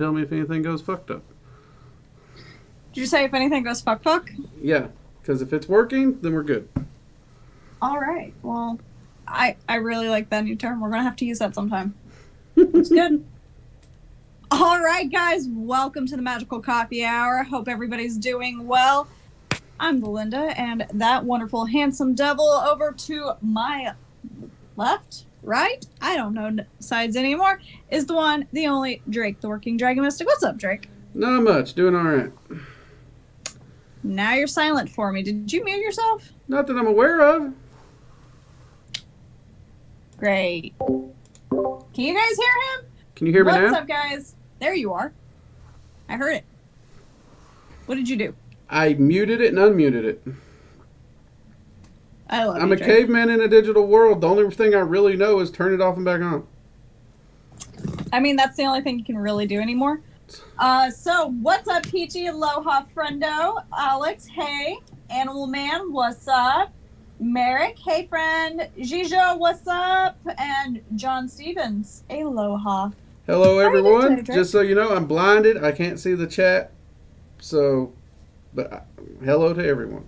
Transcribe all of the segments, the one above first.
tell me if anything goes fucked up. Did you say if anything goes fuck? Yeah, because if it's working, then we're good. All right. Well, I really like that new term. We're going to have to use that sometime. It's good. All right, guys. Welcome to the Magickal Coffee Hour. Hope everybody's doing well. I'm Linda, and that wonderful, handsome devil over to my left, right? I don't know sides anymore. Is the one, the only Drake, the working dragon mystic. What's up, Drake? Not much. Doing all right. Now you're silent for me. Did you mute yourself? Not that I'm aware of. Great. Can you guys hear him? Can you hear me now? What's up, guys? There you are. I heard it. What did you do? I muted it and unmuted it. I love I'm you, a Drake. caveman in a digital world. The only thing I really know is turn it off and back on. I mean, that's the only thing you can really do anymore. So, what's up, Peachy? Aloha, friendo. Alex, hey. Animal Man, what's up? Merrick, hey, friend. Gijo, what's up? And John Stevens, aloha. Hello, everyone. today, Drake? Just so you know, I'm blinded. I can't see the chat. So, but hello to everyone.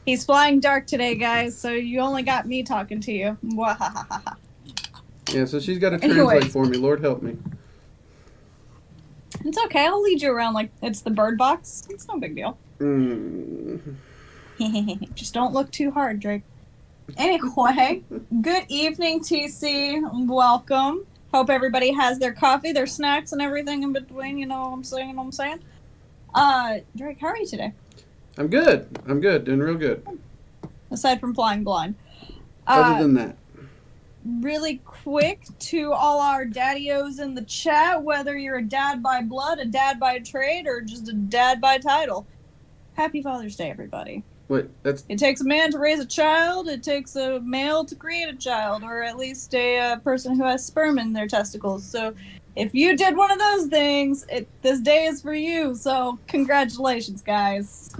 He's flying dark today, guys, so you only got me talking to you. Mwahahaha. Yeah, so she's got to Anyways. translate for me. Lord help me. It's okay. I'll lead you around like it's the bird box. It's no big deal. Just don't look too hard, Drake. Anyway, good evening, TC. Welcome. Hope everybody has their coffee, their snacks, and everything in between. You know what I'm saying? Drake, how are you today? I'm good. Doing real good. Aside from flying blind. Other than that. Really quick to all our daddios in the chat, whether you're a dad by blood, a dad by trade, or just a dad by title. Happy Father's Day, everybody. Wait, that's... It takes a man to raise a child. It takes a male to create a child, or at least a person who has sperm in their testicles. So if you did one of those things, this day is for you. So congratulations, guys.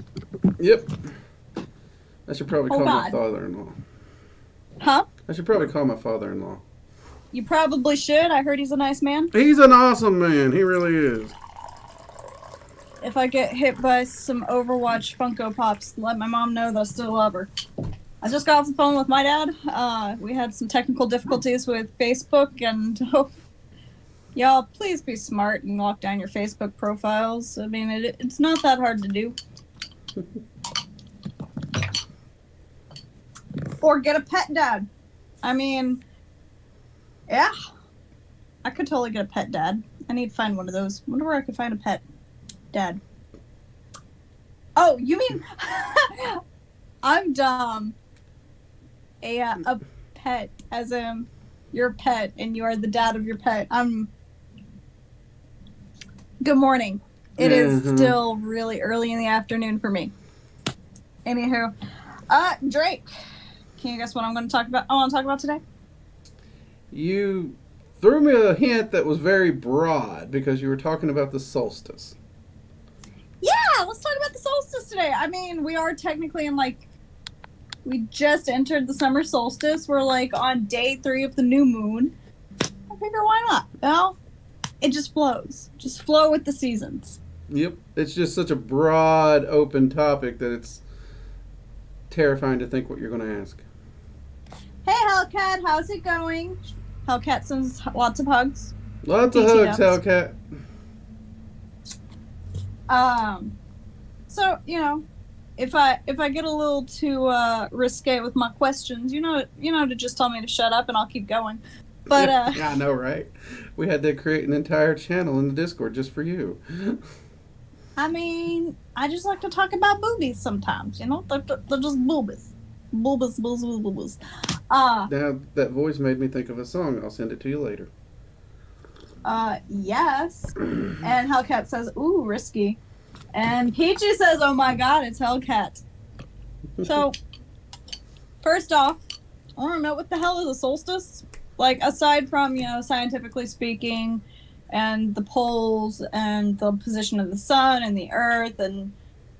Yep. I should probably call my God. father-in-law. Huh? I should probably call my father-in-law. You probably should. I heard he's a nice man. He's an awesome man. He really is. If I get hit by some Overwatch Funko Pops, let my mom know that I still love her. I just got off the phone with my dad. We had some technical difficulties with Facebook, and y'all, please be smart and lock down your Facebook profiles. I mean, it's not that hard to do. Or get a pet dad. I mean, yeah. I could totally get a pet dad. I need to find one of those. Wonder where I could find a pet dad. Oh, you mean... I'm dumb. A pet, as in your pet, and you are the dad of your pet. Good morning. It is still really early in the afternoon for me. Anywho, Drake, can you guess what I'm going to talk about? I want to talk about today. You threw me a hint that was very broad because you were talking about the solstice. Yeah, let's talk about the solstice today. I mean, we are technically in we just entered the summer solstice. We're on day 3 of the new moon. I figure why not? Well, it just flows. Just flow with the seasons. Yep. It's just such a broad, open topic that it's terrifying to think what you're going to ask. Hey, Hellcat, how's it going? Hellcat sends lots of hugs. Lots of hugs, Hellcat. So, if I get a little too risque with my questions, you know to just tell me to shut up and I'll keep going. But yeah, I know, right? We had to create an entire channel in the Discord just for you. I mean, I just like to talk about boobies sometimes, They're just boobies. Boobies. Now, that voice made me think of a song. I'll send it to you later. Yes. And Hellcat says, ooh, risky. And Peachy says, oh my god, it's Hellcat. So, first off, I want to know what the hell is a solstice? Aside from, scientifically speaking, and the poles, and the position of the sun, and the earth, and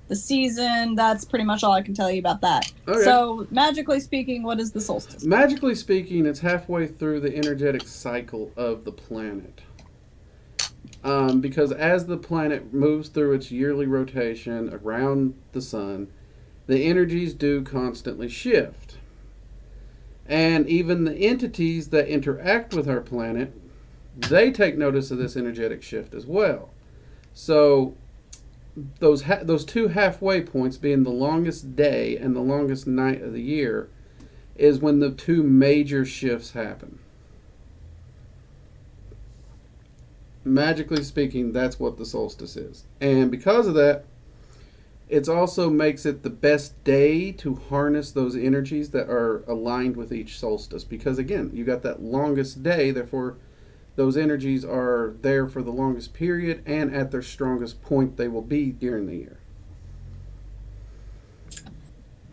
the season, that's pretty much all I can tell you about that. Okay. So, magically speaking, what is the solstice? Magically speaking, it's halfway through the energetic cycle of the planet. because as the planet moves through its yearly rotation around the sun, the energies do constantly shift. And even the entities that interact with our planet, they take notice of this energetic shift as well. So those two halfway points, being the longest day and the longest night of the year, is when the two major shifts happen. Magically speaking, that's what the solstice is. And because of that, it also makes it the best day to harness those energies that are aligned with each solstice. Because again, you got that longest day, therefore those energies are there for the longest period, and at their strongest point they will be during the year.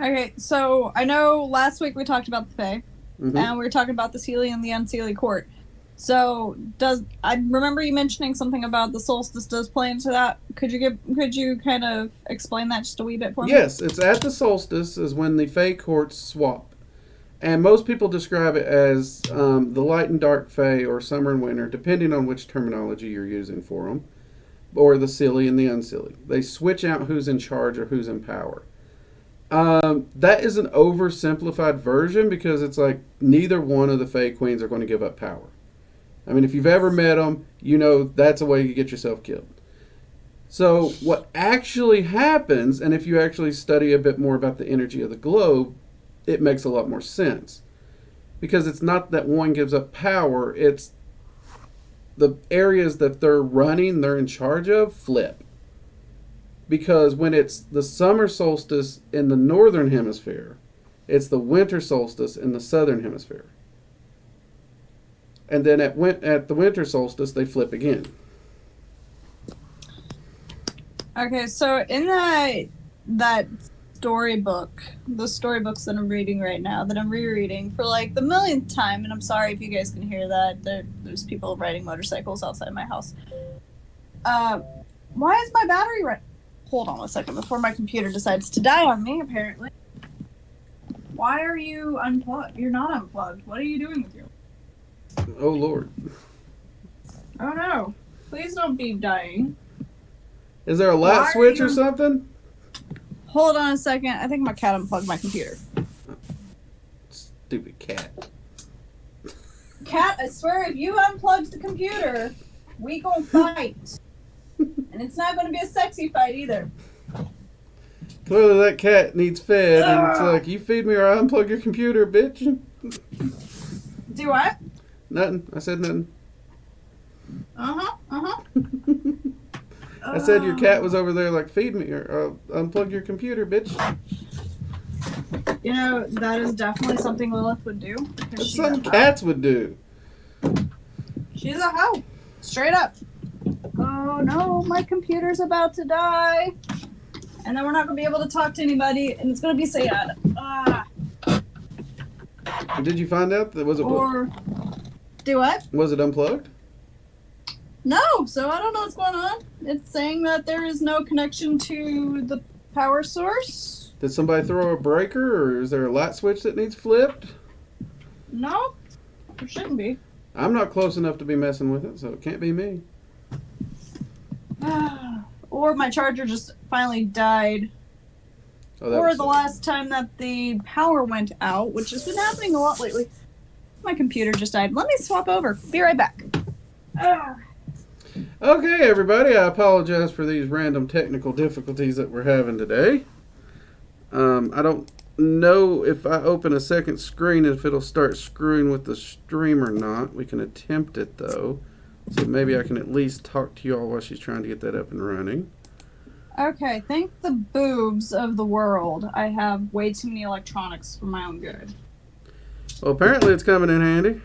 Okay, so I know last week we talked about the Fae, Mm-hmm. and we were talking about the Seelie and the Unseelie Court. So I remember you mentioning something about the solstice does play into that. Could you kind of explain that just a wee bit for me? Yes, it's at the solstice is when the Fae courts swap. And most people describe it as the light and dark Fae, or summer and winter, depending on which terminology you're using for them, or the Seelie and the Unseelie. They switch out who's in charge or who's in power. That is an oversimplified version, because it's like neither one of the Fae Queens are going to give up power. I mean, if you've ever met them, you know that's a way you get yourself killed. So what actually happens, and if you actually study a bit more about the energy of the globe, it makes a lot more sense. Because it's not that one gives up power, it's the areas that they're running, they're in charge of, flip. Because when it's the summer solstice in the northern hemisphere, it's the winter solstice in the southern hemisphere. And then at the winter solstice, they flip again. Okay, so in that storybook, the storybooks that I'm reading right now, that I'm rereading for like the millionth time, and I'm sorry if you guys can hear that. There's people riding motorcycles outside my house. Why is my battery right? Hold on a second before my computer decides to die on me, apparently. Why are you unplugged? You're not unplugged. What are you doing with your... Oh, Lord. Oh, no. Please don't be dying. Is there a light switch or something? Hold on a second. I think my cat unplugged my computer. Stupid cat. Cat, I swear, if you unplugged the computer, we gonna fight. And it's not gonna be a sexy fight either. Clearly that cat needs fed, and it's like, you feed me or I unplug your computer, bitch. Do what? Nothing. I said nothing. Uh-huh. I said your cat was over there like, feed me or unplug your computer, bitch. You know, that is definitely something Lilith would do. That's something cats would do. She's a hoe. Straight up. Oh no, my computer's about to die. And then we're not going to be able to talk to anybody, and it's going to be sad. Did you find out that was it? Or do what? Was it unplugged? No, so I don't know what's going on. It's saying that there is no connection to the power source. Did somebody throw a breaker, or is there a light switch that needs flipped? No, there shouldn't be. I'm not close enough to be messing with it, so it can't be me. Or my charger just finally died. Oh, Or the last time that the power went out, which has been happening a lot lately. My computer just died. Let me swap over. Be right back. Okay, everybody, I apologize for these random technical difficulties that we're having today. I don't know if I open a second screen if it'll start screwing with the stream or not. We can attempt it, though. So maybe I can at least talk to you all while she's trying to get that up and running. Okay, thank the boobs of the world. I have way too many electronics for my own good. Well, apparently it's coming in handy.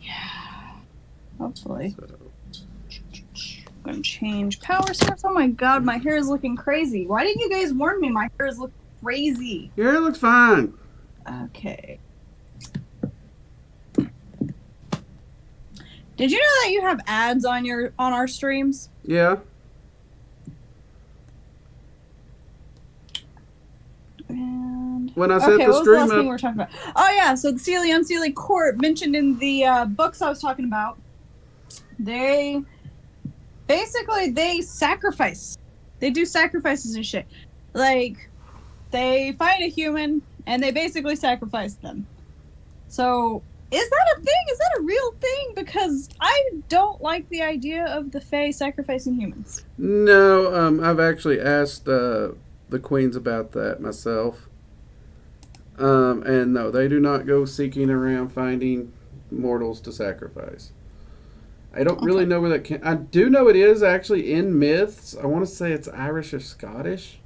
Yeah. Hopefully. So. I'm gonna change power source. Oh my god, my hair is looking crazy. Why didn't you guys warn me? My hair is looking crazy. Your hair looks fine. Okay. Did you know that you have ads on our streams? Yeah. And When I set okay, the what was the stream last thing up, we were talking about? Oh yeah, so the Seelie Unseelie Court mentioned in the books I was talking about. They basically they sacrifice. They do sacrifices and shit. Like, they find a human and they basically sacrifice them. So, is that a thing? Is that a real thing? Because I don't like the idea of the Fae sacrificing humans. No, I've actually asked the queens about that myself. And no, they do not go seeking around finding mortals to sacrifice. I don't really know where that came. I do know it is actually in myths. I want to say it's Irish or Scottish.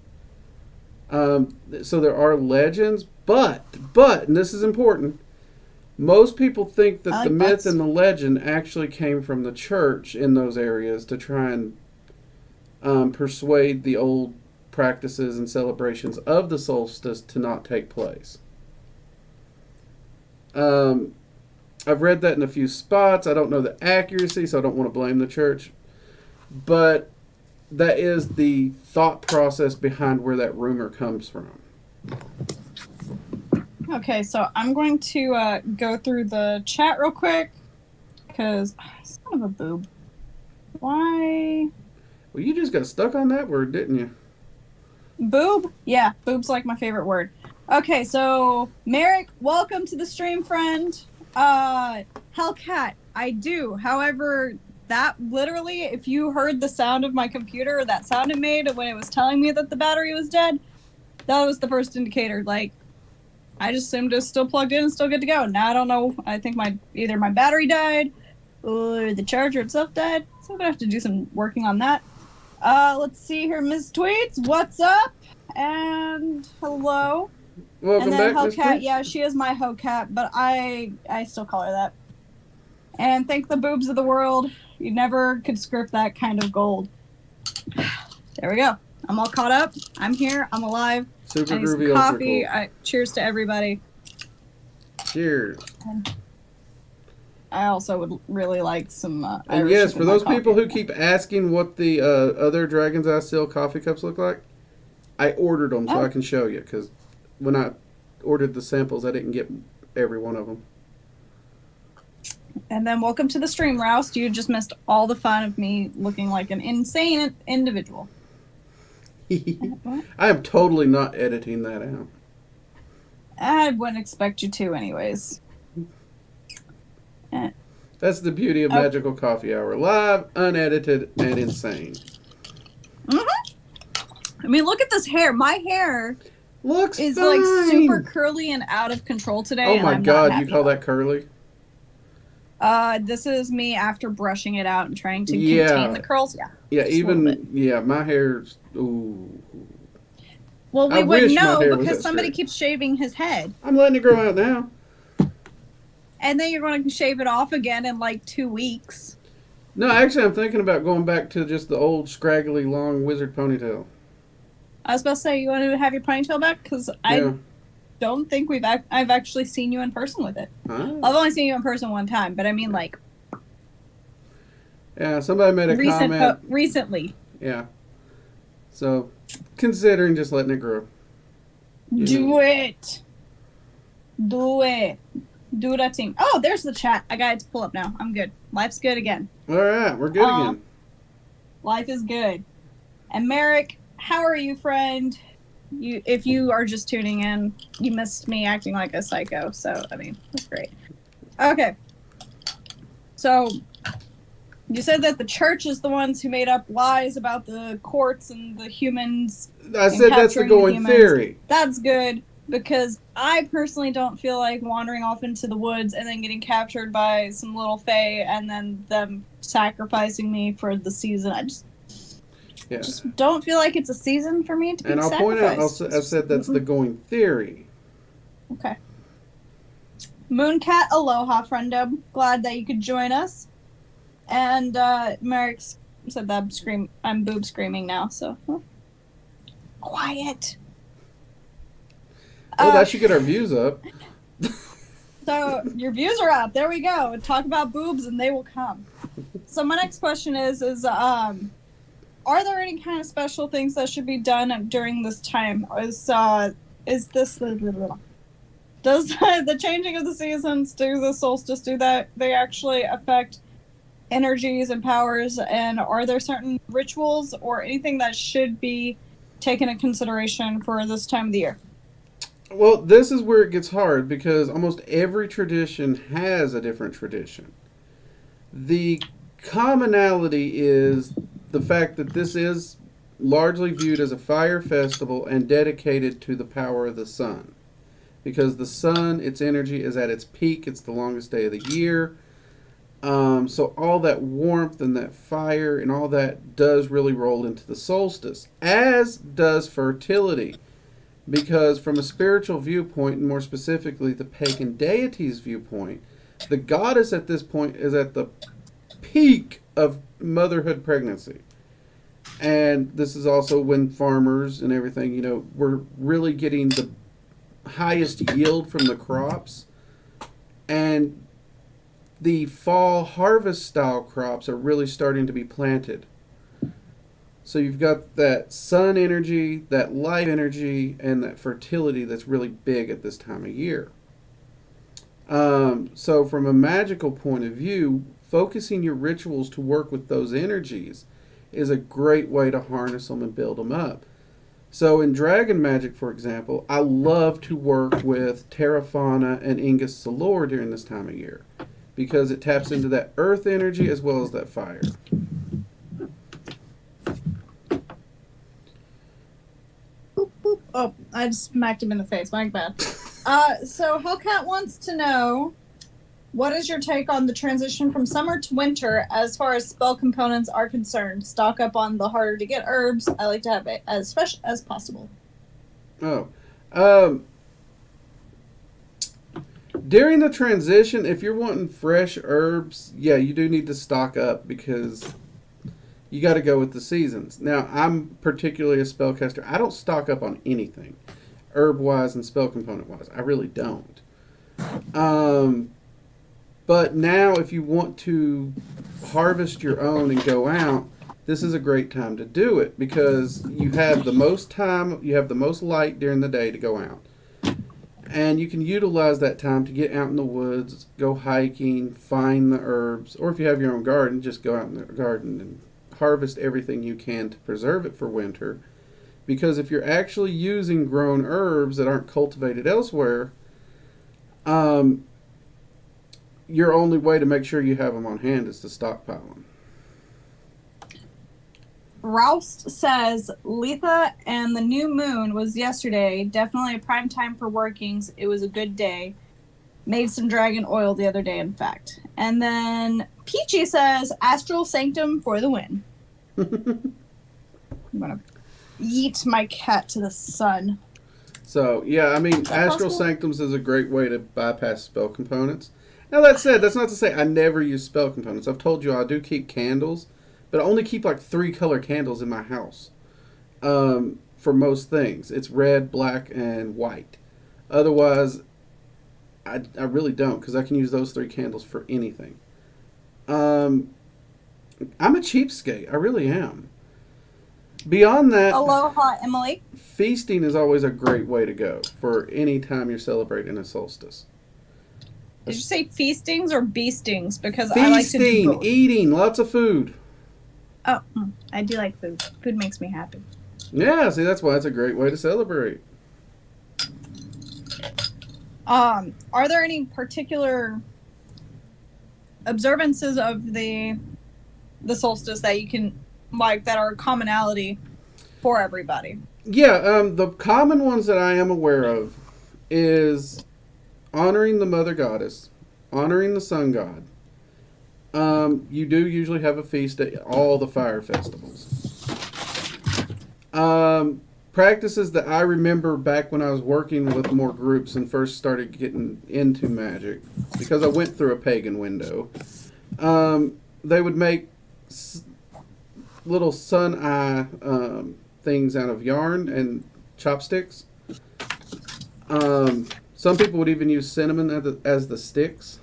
So there are legends, but, and this is important, most people think that the myth and the legend actually came from the church in those areas to try and persuade the old practices and celebrations of the solstice to not take place. I've read that in a few spots. I don't know the accuracy, so I don't want to blame the church. But that is the thought process behind where that rumor comes from. Okay, so I'm going to go through the chat real quick, because son of a boob. Why? Well, you just got stuck on that word, didn't you? Boob? Yeah, boob's like my favorite word. Okay, so Merrick, welcome to the stream, friend. Hellcat, I do. However, that literally, if you heard the sound of my computer, that sound it made when it was telling me that the battery was dead, that was the first indicator. Like, I just assumed it was still plugged in and still good to go. Now I don't know. I think either my battery died or the charger itself died. So I'm gonna have to do some working on that. Let's see here, Ms. Tweets. What's up? And hello. Welcome and then back, Ms. Hellcat. Tweets. Yeah, she is my Hellcat, but I still call her that. And thank the boobs of the world. You never could script that kind of gold. There we go. I'm all caught up. I'm here. I'm alive. Super I need some groovy, coffee. ultra Cheers to everybody. cool. Cheers. I also would really like some And Irish yes, in for my those coffee. people who keep asking what the other Dragon's Eye Seal coffee cups look like, I ordered them so I can show you, because when I ordered the samples, I didn't get every one of them. And then welcome to the stream, Roust. You just missed all the fun of me looking like an insane individual. I am totally not editing that out. I wouldn't expect you to anyways. That's the beauty of Magickal Coffee Hour. Live, unedited, and insane. I mean, look at this hair. My hair Looks is fine. like super curly and out of control today. Oh and my I'm god, not you call that curly? This is me after brushing it out and trying to Yeah. contain the curls. Yeah. Yeah, Just a little bit. my hair's, ooh. Well, we I wouldn't wish my know hair was because that somebody straight. keeps shaving his head. I'm letting it grow out now. And then you're going to shave it off again in like 2 weeks. No, actually, I'm thinking about going back to just the old scraggly, long wizard ponytail. I was about to say, you want to have your ponytail back? Because I don't think I've actually seen you in person with it. Ah. I've only seen you in person one time, but I mean like Yeah, somebody made a comment. Recently. Yeah. So, considering just letting it grow. Do it. Do it. Do that thing. Oh, there's the chat. I got it to pull up now. I'm good. Life's good again. All right, we're good again. Life is good. And Merrick, how are you, friend? If you are just tuning in, you missed me acting like a psycho. So, I mean, that's great. Okay. So, you said that the church is the ones who made up lies about the courts and the humans. I said that's the capturing going humans. theory. That's good, because I personally don't feel like wandering off into the woods and then getting captured by some little fae and then them sacrificing me for the season. I just don't feel like it's a season for me to be sacrificed. And I'll point out, I said that's the going theory. Okay. Mooncat, aloha, friendo. Glad that you could join us. And Merrick said that I'm boob screaming now, so quiet. Oh, that should get our views up. So your views are up. There we go. Talk about boobs and they will come. So my next question is are there any kind of special things that should be done during this time? Is this does the changing of the seasons, do the solstice, do that they actually affect energies and powers, and are there certain rituals or anything that should be taken into consideration for this time of the year? Well, this is where it gets hard because almost every tradition has a different tradition. The commonality is the fact that this is largely viewed as a fire festival and dedicated to the power of the sun. Because the sun, its energy is at its peak, it's the longest day of the year. So all that warmth and that fire and all that does really roll into the solstice, as does fertility. Because from a spiritual viewpoint, and more specifically the pagan deity's viewpoint, the goddess at this point is at the peak of motherhood pregnancy. And this is also when farmers and everything, we're really getting the highest yield from the crops. And the fall harvest style crops are really starting to be planted. So you've got that sun energy, that light energy, and that fertility that's really big at this time of year. So from a magical point of view, focusing your rituals to work with those energies is a great way to harness them and build them up. So in dragon magic, for example, I love to work with Terra Fauna and Ingus Solor during this time of year because it taps into that earth energy as well as that fire. Boop, boop. Oh, I just smacked him in the face. My bad. So Hellcat wants to know, what is your take on the transition from summer to winter as far as spell components are concerned? Stock up on the harder to get herbs. I like to have it as fresh as possible. Oh. During the transition, if you're wanting fresh herbs, yeah, you do need to stock up because you got to go with the seasons. Now, I'm particularly a spellcaster. I don't stock up on anything, herb-wise and spell component-wise. I really don't. But now, if you want to harvest your own and go out, this is a great time to do it because you have the most time, you have the most light during the day to go out. And you can utilize that time to get out in the woods, go hiking, find the herbs, or if you have your own garden, just go out in the garden and harvest everything you can to preserve it for winter. Because if you're actually using grown herbs that aren't cultivated elsewhere, your only way to make sure you have them on hand is to stockpile them. Roust says, Letha and the new moon was yesterday. Definitely a prime time for workings. It was a good day. Made some dragon oil the other day, in fact. And then Peachy says, Astral Sanctum for the win. I'm going to yeet my cat to the sun. So, yeah, I mean, Astral Sanctums is a great way to bypass spell components. Now, that said, that's not to say I never use spell components. I've told you I do keep candles, but I only keep like 3 color candles in my house for most things. It's red, black, and white. Otherwise, I really don't because I can use those 3 candles for anything. I'm a cheapskate. I really am. Beyond that, Aloha, Emily. Feasting is always a great way to go for any time you're celebrating a solstice. Did you say feastings or beastings? Because Feasting, I like to do both. Eating, lots of food. Oh, I do like food. Food makes me happy. Yeah, see, that's why it's a great way to celebrate. Are there any particular observances of the solstice that you can like that are a commonality for everybody? Yeah, the common ones that I am aware of is honoring the mother goddess, honoring the sun god. You do usually have a feast at all the fire festivals. Practices that I remember back when I was working with more groups and first started getting into magic, because I went through a pagan window, they would make little sun eye things out of yarn and chopsticks. Some people would even use cinnamon as the sticks.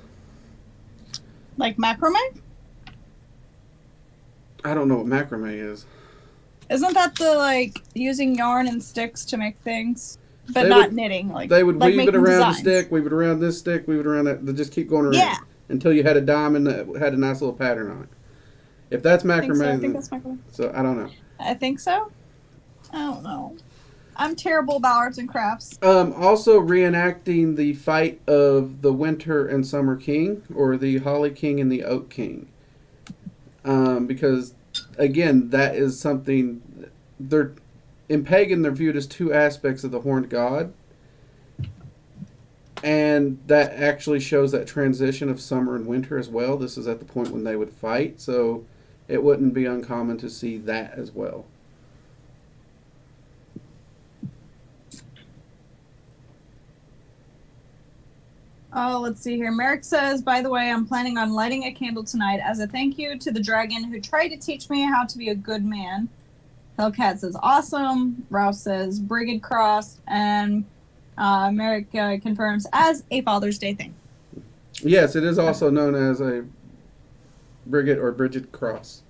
Like macrame? I don't know what macrame is. Isn't that the using yarn and sticks to make things, but not knitting? They would like weave it around designs. the stick, weave it around this stick, weave it around that. They just keep going around. Yeah. until you had a diamond that had a nice little pattern on it. If that's macrame, I think that's macrame. So I don't know. I think so. I don't know. I'm terrible about arts and crafts. Also reenacting the fight of the Winter and Summer King, or the Holly King and the Oak King. Because, again, that is something... In pagan, they're viewed as two aspects of the horned god. And that actually shows that transition of summer and winter as well. This is at the point when they would fight, so it wouldn't be uncommon to see that as well. Oh, let's see here. Merrick says, by the way, I'm planning on lighting a candle tonight as a thank you to the dragon who tried to teach me how to be a good man. Hellcat says, awesome. Ralph says, Brigid Cross. And Merrick confirms as a Father's Day thing. Yes, it is also known as a Brigid or Bridget Cross.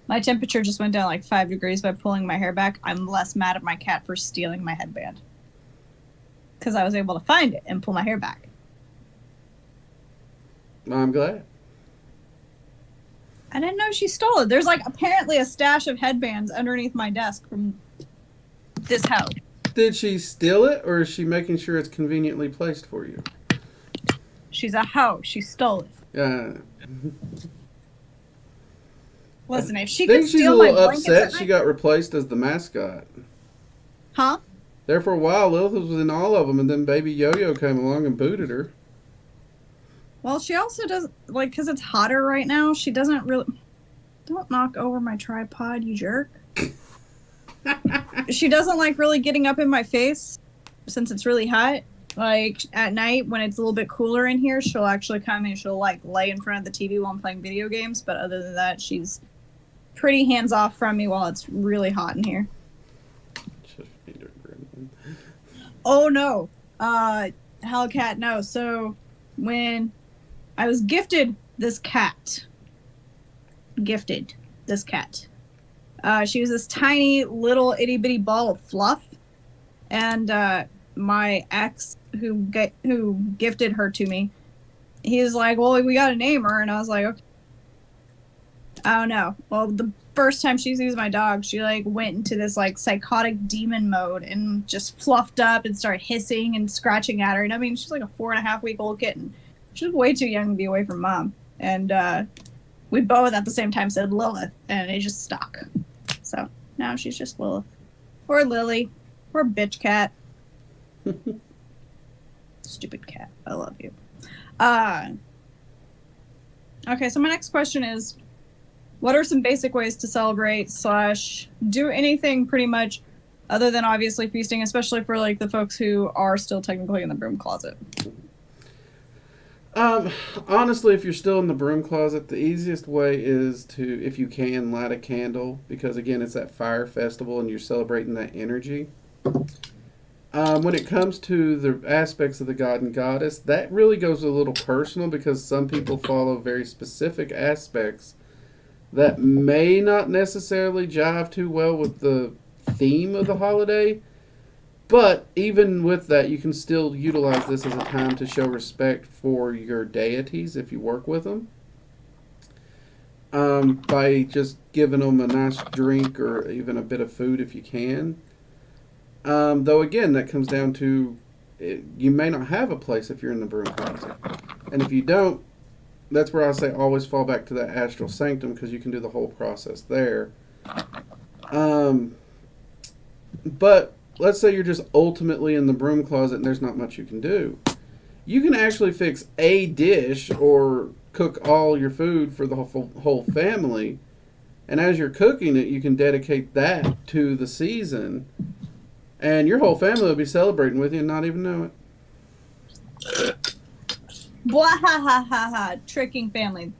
My temperature just went down like 5 degrees by pulling my hair back. I'm less mad at my cat for stealing my headband. Because I was able to find it and pull my hair back. I'm glad. I didn't know she stole it. There's like apparently a stash of headbands underneath my desk from this house. Did she steal it, or is she making sure it's conveniently placed for you? She's a hoe. She stole it. Yeah. Listen, if she I think could she's steal a my little blankets upset at she night... got replaced as the mascot. Huh? There for a while, Lilith was in all of them, and then Baby Yo-Yo came along and booted her. Well, she also doesn't, like, because it's hotter right now, she doesn't really... Don't knock over my tripod, you jerk. She doesn't like really getting up in my face since it's really hot. Like, at night, when it's a little bit cooler in here, she'll actually come and she'll, like, lay in front of the TV while I'm playing video games. But other than that, she's pretty hands-off from me while it's really hot in here. Oh, no. Hellcat, no. So, when I was gifted this cat... she was this tiny little itty-bitty ball of fluff. And my ex, who gifted her to me, he was like, well, we gotta name her. And I was like, okay. I don't know. Well, the first time she sees my dog, she like went into this like psychotic demon mode and just fluffed up and started hissing and scratching at her. And I mean, she's like a 4.5-week-old kitten. She's way too young to be away from mom. And we both at the same time said Lilith, and it just stuck. So now she's just Lilith. Or Lily. Or bitch cat. Stupid cat. I love you. Okay, so my next question is, what are some basic ways to celebrate / do anything pretty much other than obviously feasting, especially for like the folks who are still technically in the broom closet? Honestly, if you're still in the broom closet, the easiest way is to, if you can, light a candle, because again, it's that fire festival and you're celebrating that energy. When it comes to the aspects of the god and goddess, that really goes a little personal, because some people follow very specific aspects that may not necessarily jive too well with the theme of the holiday. But even with that, you can still utilize this as a time to show respect for your deities if you work with them. By just giving them a nice drink or even a bit of food if you can. Though again, that comes down to, you may not have a place if you're in the broom closet. And if you don't, that's where I say always fall back to that astral sanctum, because you can do the whole process there. But let's say you're just ultimately in the broom closet and there's not much you can do. You can actually fix a dish or cook all your food for the whole family. And as you're cooking it, you can dedicate that to the season. And your whole family will be celebrating with you and not even know it. Blah ha ha ha ha. Tricking family.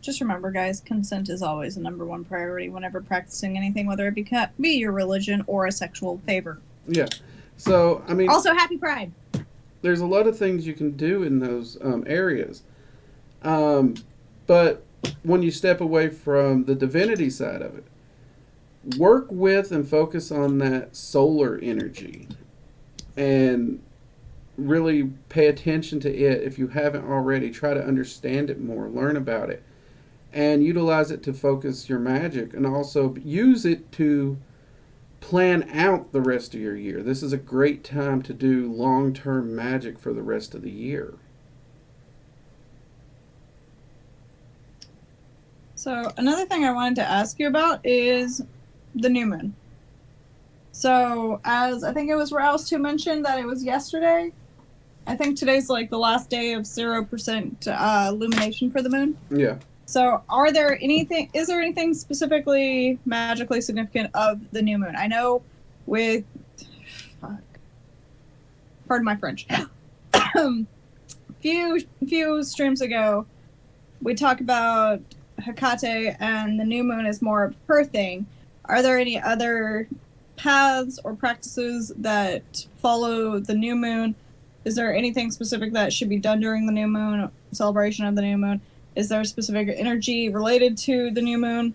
Just remember, guys, consent is always the number one priority whenever practicing anything, whether it be your religion or a sexual favor. Yeah. So, I mean... Also, happy Pride. There's a lot of things you can do in those areas. But when you step away from the divinity side of it, work with and focus on that solar energy. And really pay attention to it. If you haven't already, try to understand it more, learn about it, and utilize it to focus your magic, and also use it to plan out the rest of your year. This is a great time to do long-term magic for the rest of the year. So another thing I wanted to ask you about is the new moon. So as I think it was Rouse who mentioned that it was yesterday. I think today's like the last day of 0% illumination for the moon. Yeah. So is there anything specifically magically significant of the new moon? I know with, pardon my French, few streams ago, we talked about Hecate and the new moon is more of her thing. Are there any other paths or practices that follow the new moon? Is there anything specific that should be done during the new moon, celebration of the new moon? Is there a specific energy related to the new moon?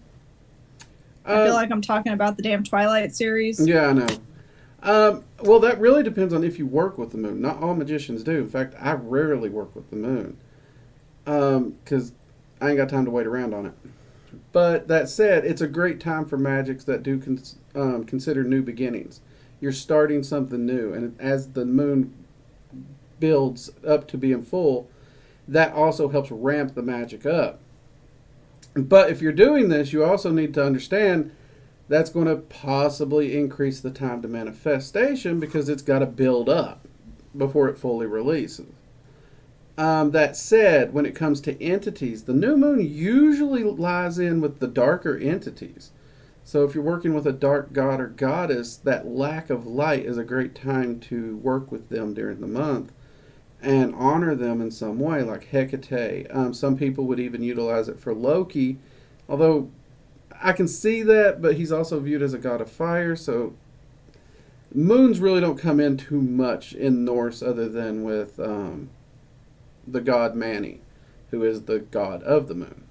I feel like I'm talking about the damn Twilight series. Yeah, I know. Well, that really depends on if you work with the moon. Not all magicians do. In fact, I rarely work with the moon because I ain't got time to wait around on it. But that said, it's a great time for magics that do consider new beginnings. You're starting something new, and as the moon builds up to being full, that also helps ramp the magic up. But if you're doing this, you also need to understand that's going to possibly increase the time to manifestation because it's got to build up before it fully releases. That said, when it comes to entities, the new moon usually lies in with the darker entities. So if you're working with a dark god or goddess, that lack of light is a great time to work with them during the month and honor them in some way, like Hecate. Some people would even utilize it for Loki, although I can see that, but he's also viewed as a god of fire, so moons really don't come in too much in Norse other than with the god Mani, who is the god of the moon.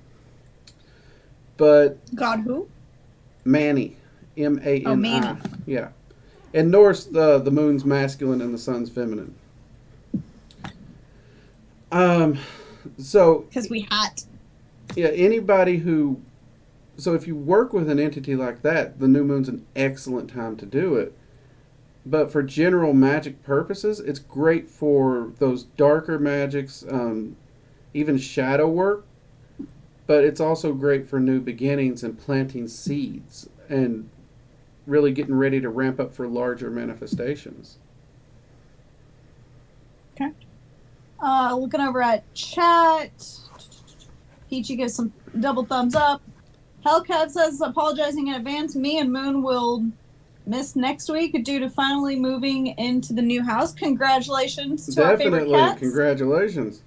But God who? Mani, M-A-N-I. Oh, Mani. Yeah. In Norse, the moon's masculine and the sun's feminine. So because we hot. Yeah, anybody who, so if you work with an entity like that, the new moon's an excellent time to do it. But for general magic purposes, it's great for those darker magics, even shadow work. But it's also great for new beginnings and planting seeds and really getting ready to ramp up for larger manifestations. Okay. Looking over at chat. Peachy gives some double thumbs up. Hellcat says, apologizing in advance. Me and Moon will miss next week due to finally moving into the new house. Congratulations to our favorite cats. Congratulations.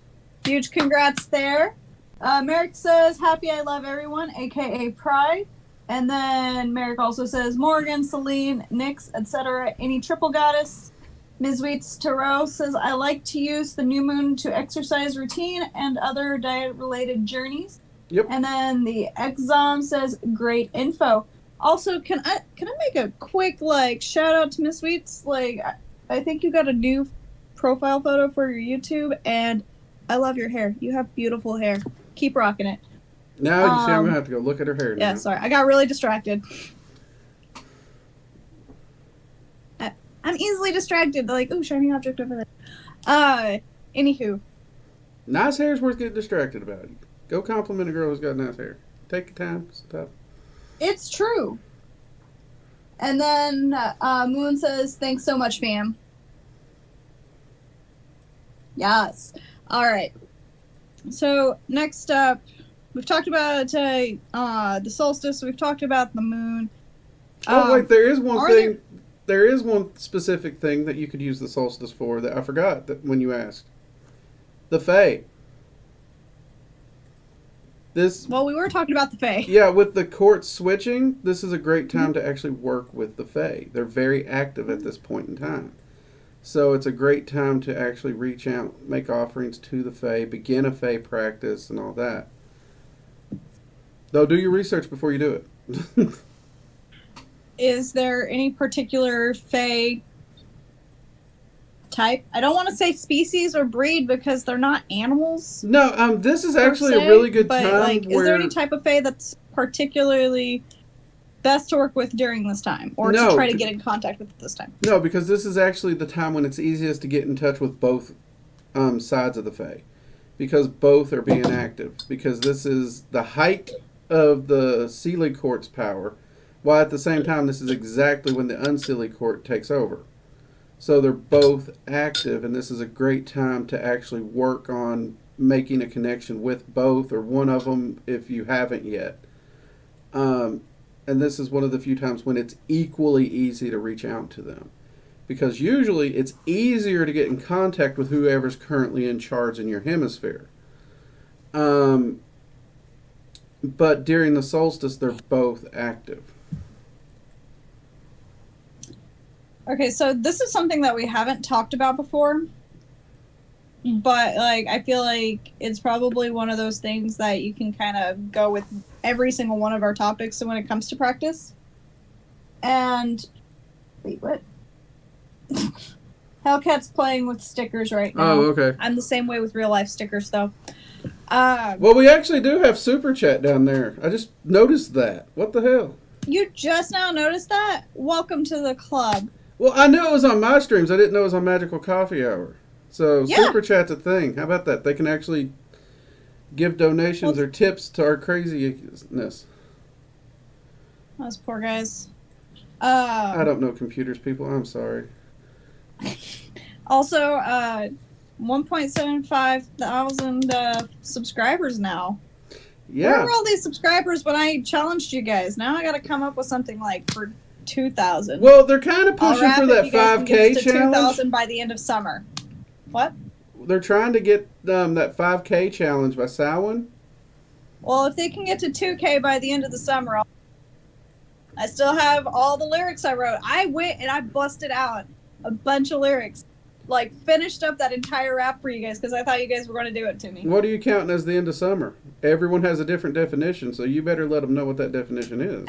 Huge congrats there. Merrick says, happy I love everyone, aka Pride. And then Merrick also says, Morgan, Celine, Nyx, etc. Any triple goddess. Ms. Wheats Tarot says, I like to use the new moon to exercise routine and other diet-related journeys. Yep. And then the Exom says, great info. Also, can I make a quick shout out to Ms. Wheats? I think you got a new profile photo for your YouTube, and I love your hair. You have beautiful hair. Keep rocking it. Now you see I'm gonna have to go look at her hair now. Yeah, sorry, I got really distracted. I'm easily distracted. Ooh, shiny object over there. Anywho. Nice hair is worth getting distracted about. Go compliment a girl who's got nice hair. Take your time. Stop. It's true. And then Moon says, thanks so much, fam. Yes. All right. So next up, we've talked about the solstice. We've talked about the moon. Wait, there is one thing. There is one specific thing that you could use the solstice for that I forgot that when you asked. The Fae. Well, we were talking about the Fae. Yeah, with the courts switching, this is a great time to actually work with the Fae. They're very active at this point in time. So it's a great time to actually reach out, make offerings to the Fae, begin a Fae practice and all that. Though do your research before you do it. Is there any particular Fae type. I don't want to say species or breed because they're not animals. No, this is actually se, a really good but, time. Like, is there any type of fae that's particularly best to work with during this time, or to try to get in contact with this time? No, because this is actually the time when it's easiest to get in touch with both sides of the fae, because both are being active. Because this is the height of the Seelie Court's power, while at the same time this is exactly when the Unseelie Court takes over. So they're both active, and this is a great time to actually work on making a connection with both, or one of them if you haven't yet. And this is one of the few times when it's equally easy to reach out to them. Because usually it's easier to get in contact with whoever's currently in charge in your hemisphere. But during the solstice, they're both active. Okay, so this is something that we haven't talked about before. But, like, I feel like it's probably one of those things that you can kind of go with every single one of our topics when it comes to practice. And, wait, what? Hellcat's playing with stickers right now. Oh, okay. I'm the same way with real life stickers, though. Well, we actually do have Super Chat down there. I just noticed that. What the hell? You just now noticed that? Welcome to the club. Well, I knew it was on my streams. I didn't know it was on Magickal Coffee Hour. So yeah. Super Chat's a thing. How about that? They can actually give donations or tips to our craziness. Those poor guys. I don't know computers, people. I'm sorry. Also, 1.75 thousand subscribers now. Yeah. Where were all these subscribers when I challenged you guys? Now I got to come up with something like for 2,000. Well, they're kind of pushing for that 5K challenge. 2,000 by the end of summer. What? They're trying to get that 5K challenge by Samhain. Well, if they can get to 2K by the end of the summer, I still have all the lyrics I wrote. I went and I busted out a bunch of lyrics. Like, finished up that entire rap for you guys because I thought you guys were going to do it to me. What are you counting as the end of summer? Everyone has a different definition, so you better let them know what that definition is.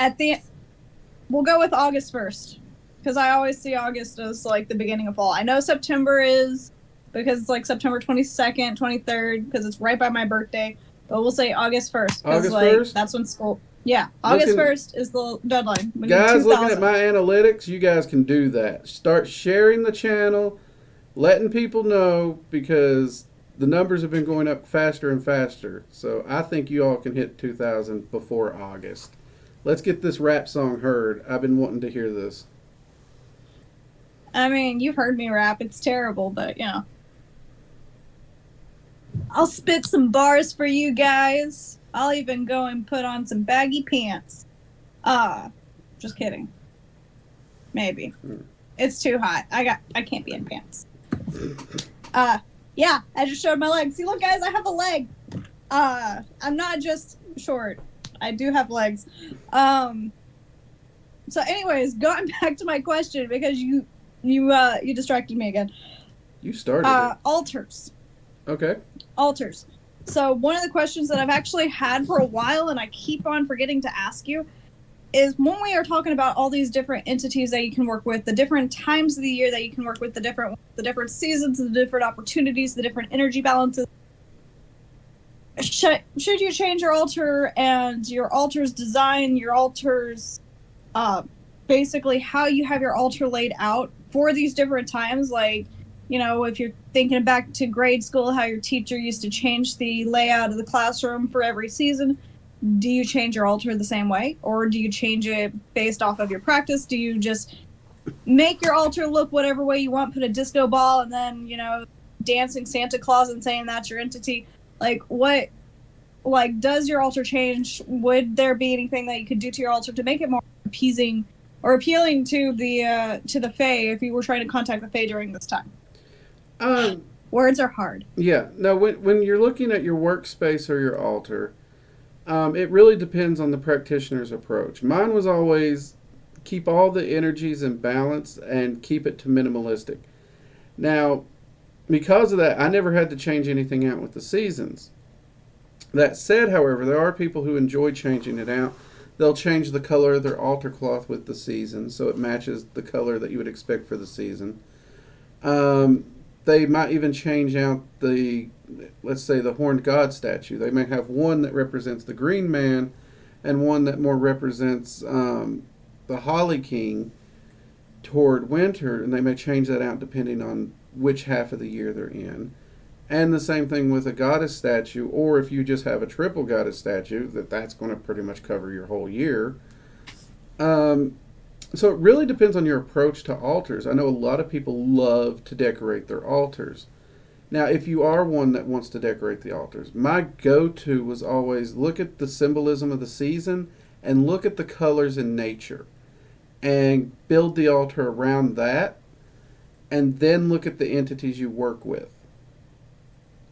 We'll go with August 1st because I always see August as, like, the beginning of fall. I know September is because it's, like, September 22nd, 23rd because it's right by my birthday. But we'll say August 1st because, like, 1st? That's when school... Yeah, August 1st is the deadline. Guys, looking at my analytics, you guys can do that. Start sharing the channel, letting people know, because the numbers have been going up faster and faster. So I think you all can hit 2,000 before August. Let's get this rap song heard. I've been wanting to hear this. I mean, you've heard me rap. It's terrible, but, you know. I'll spit some bars for you guys. I'll even go and put on some baggy pants. Just kidding. Maybe. It's too hot. I can't be in pants. Yeah, I just showed my legs. See, look, guys, I have a leg. I'm not just short. I do have legs. So anyways, going back to my question, because you distracted me again. You started altars. Okay. Altars. So one of the questions that I've actually had for a while, and I keep on forgetting to ask you, is when we are talking about all these different entities that you can work with, the different times of the year that you can work with, the different seasons, the different opportunities, the different energy balances, should you change your altar and your altar's design, your altar's basically how you have your altar laid out for these different times? Like, you know, if you're thinking back to grade school, how your teacher used to change the layout of the classroom for every season, do you change your altar the same way? Or do you change it based off of your practice? Do you just make your altar look whatever way you want, put a disco ball, and then, you know, dancing Santa Claus and saying that's your entity? Like, what, like, does your altar change? Would there be anything that you could do to your altar to make it more appeasing or appealing to the Fae if you were trying to contact the Fae during this time? Words are hard. Yeah. No, when you're looking at your workspace or your altar, it really depends on the practitioner's approach. Mine was always keep all the energies in balance and keep it to minimalistic. Now, because of that, I never had to change anything out with the seasons. That said, however, there are people who enjoy changing it out. They'll change the color of their altar cloth with the season so it matches the color that you would expect for the season. they might even change out let's say, the horned god statue. They may have one that represents the green man and one that more represents the Holly King toward winter, and they may change that out depending on which half of the year they're in. And the same thing with a goddess statue, or if you just have a triple goddess statue, that's going to pretty much cover your whole year. So it really depends on your approach to altars. I know a lot of people love to decorate their altars. Now, if you are one that wants to decorate the altars, my go-to was always look at the symbolism of the season and look at the colors in nature and build the altar around that, and then look at the entities you work with.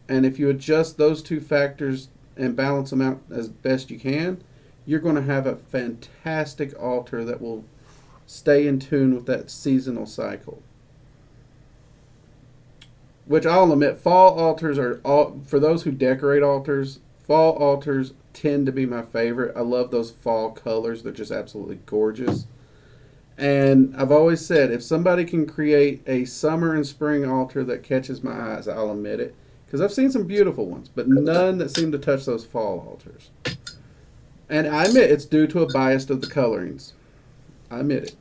And if you adjust those two factors and balance them out as best you can, you're going to have a fantastic altar that will stay in tune with that seasonal cycle. Which I'll admit, fall altars are, for those who decorate altars, fall altars tend to be my favorite. I love those fall colors. They're just absolutely gorgeous. And I've always said, if somebody can create a summer and spring altar that catches my eyes, I'll admit it. Because I've seen some beautiful ones, but none that seem to touch those fall altars. And I admit it's due to a bias of the colorings. I admit it.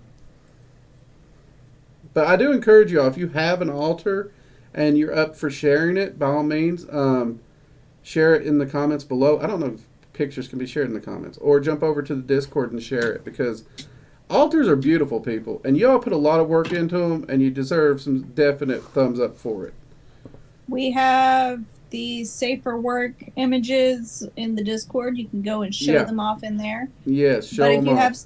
But I do encourage you all, if you have an altar and you're up for sharing it, by all means, share it in the comments below. I don't know if pictures can be shared in the comments. Or jump over to the Discord and share it, because altars are beautiful, people. And you all put a lot of work into them, and you deserve some definite thumbs up for it. We have the safer work images in the Discord. You can go and show them off in there. Yes, show them off.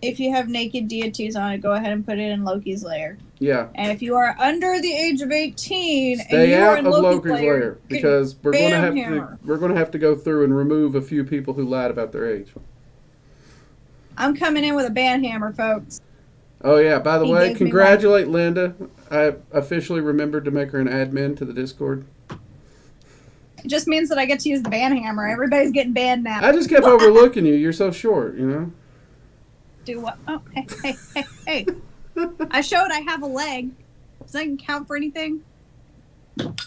If you have naked deities on it, go ahead and put it in Loki's lair. Yeah. And if you are under the age of 18 stay and you out are in of Loki's lair, because we're going to have to go through and remove a few people who lied about their age. I'm coming in with a band hammer, folks. Oh yeah, by the way, congratulate Linda. I officially remembered to make her an admin to the Discord. It just means that I get to use the band hammer. Everybody's getting banned now. I just kept overlooking you. You're so short, you know. Do what? Oh, hey. I showed I have a leg. Does that count for anything?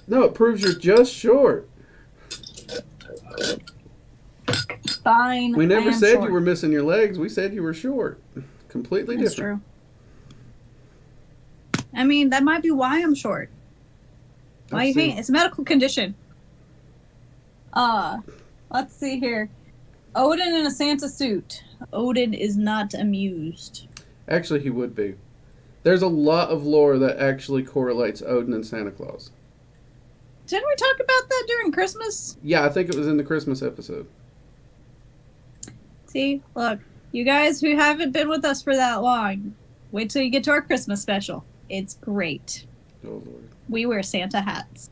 No, it proves you're just short. Fine. We never said you were missing your legs. We said you were short. Completely different. That's true. I mean, that might be why I'm short. Why do you think? It's a medical condition. Let's see here. Odin in a Santa suit. Odin is not amused. Actually, he would be. There's a lot of lore that actually correlates Odin and Santa Claus. Didn't we talk about that during Christmas? Yeah, I think it was in the Christmas episode. See, look, you guys who haven't been with us for that long, wait till you get to our Christmas special. It's great. Oh, Lord. We wear Santa hats.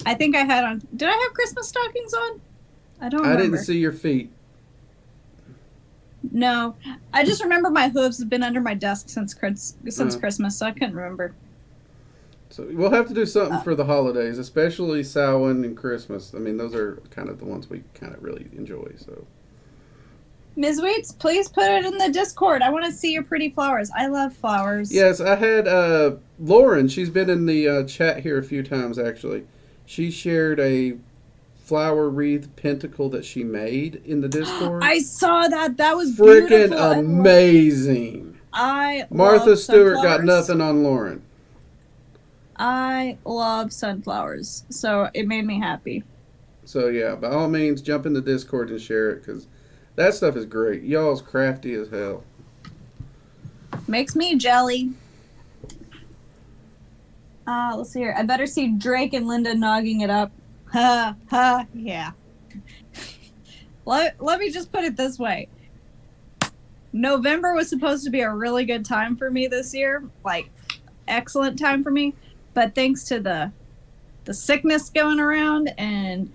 I think I had on... Did I have Christmas stockings on? I don't remember. I didn't see your feet. No. I just remember my hooves have been under my desk since Christmas, so I couldn't remember. So we'll have to do something for the holidays, especially Samhain and Christmas. I mean, those are kind of the ones we kind of really enjoy, so... Ms. Weeks, please put it in the Discord. I want to see your pretty flowers. I love flowers. Yes, I had Lauren. She's been in the chat here a few times, actually. She shared a flower wreath pentacle that she made in the Discord. I saw that. That was freaking amazing. Martha Stewart got nothing on Lauren. I love sunflowers, so it made me happy. So yeah, by all means, jump in the Discord and share it, because that stuff is great. Y'all's crafty as hell. Makes me jelly. Let's see here. I better see Drake and Linda nogging it up. Yeah. Let me just put it this way. November was supposed to be a really good time for me this year. Like, excellent time for me. But thanks to the sickness going around and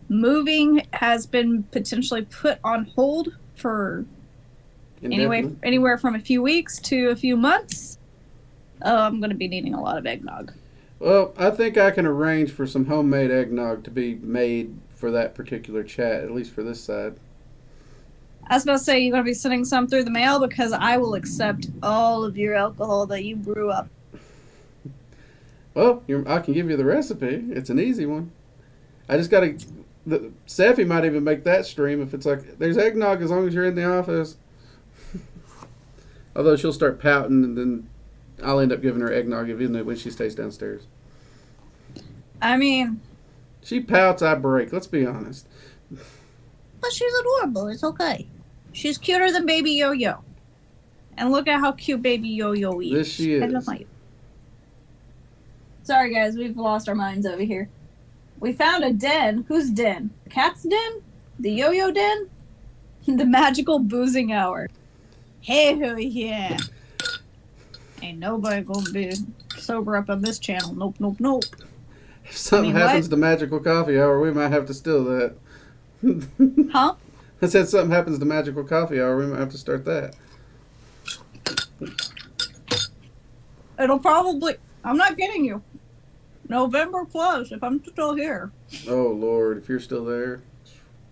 moving has been potentially put on hold for anywhere from a few weeks to a few months. I'm going to be needing a lot of eggnog. Well, I think I can arrange for some homemade eggnog to be made for that particular chat, at least for this side. I was about to say, you're going to be sending some through the mail, because I will accept all of your alcohol that you brew up. Well, I can give you the recipe. It's an easy one. I just gotta. Seffi might even make that stream if it's like there's eggnog as long as you're in the office. Although she'll start pouting and then I'll end up giving her eggnog even when she stays downstairs. I mean, she pouts, I break. Let's be honest. But she's adorable. It's okay. She's cuter than Baby Yo-Yo. And look at how cute Baby Yo-Yo is. This she is. I love my... Sorry, guys. We've lost our minds over here. We found a den. Whose den? Cat's den? The Yo-Yo den? The Magical Boozing Hour. Hey, yeah. Ain't nobody gonna be sober up on this channel. Nope, nope, nope. If something happens to Magickal Coffee Hour, we might have to steal that. Huh? I said something happens to Magickal Coffee Hour, we might have to start that. It'll probably... I'm not kidding you. November plus, if I'm still here. Oh, Lord, if you're still there.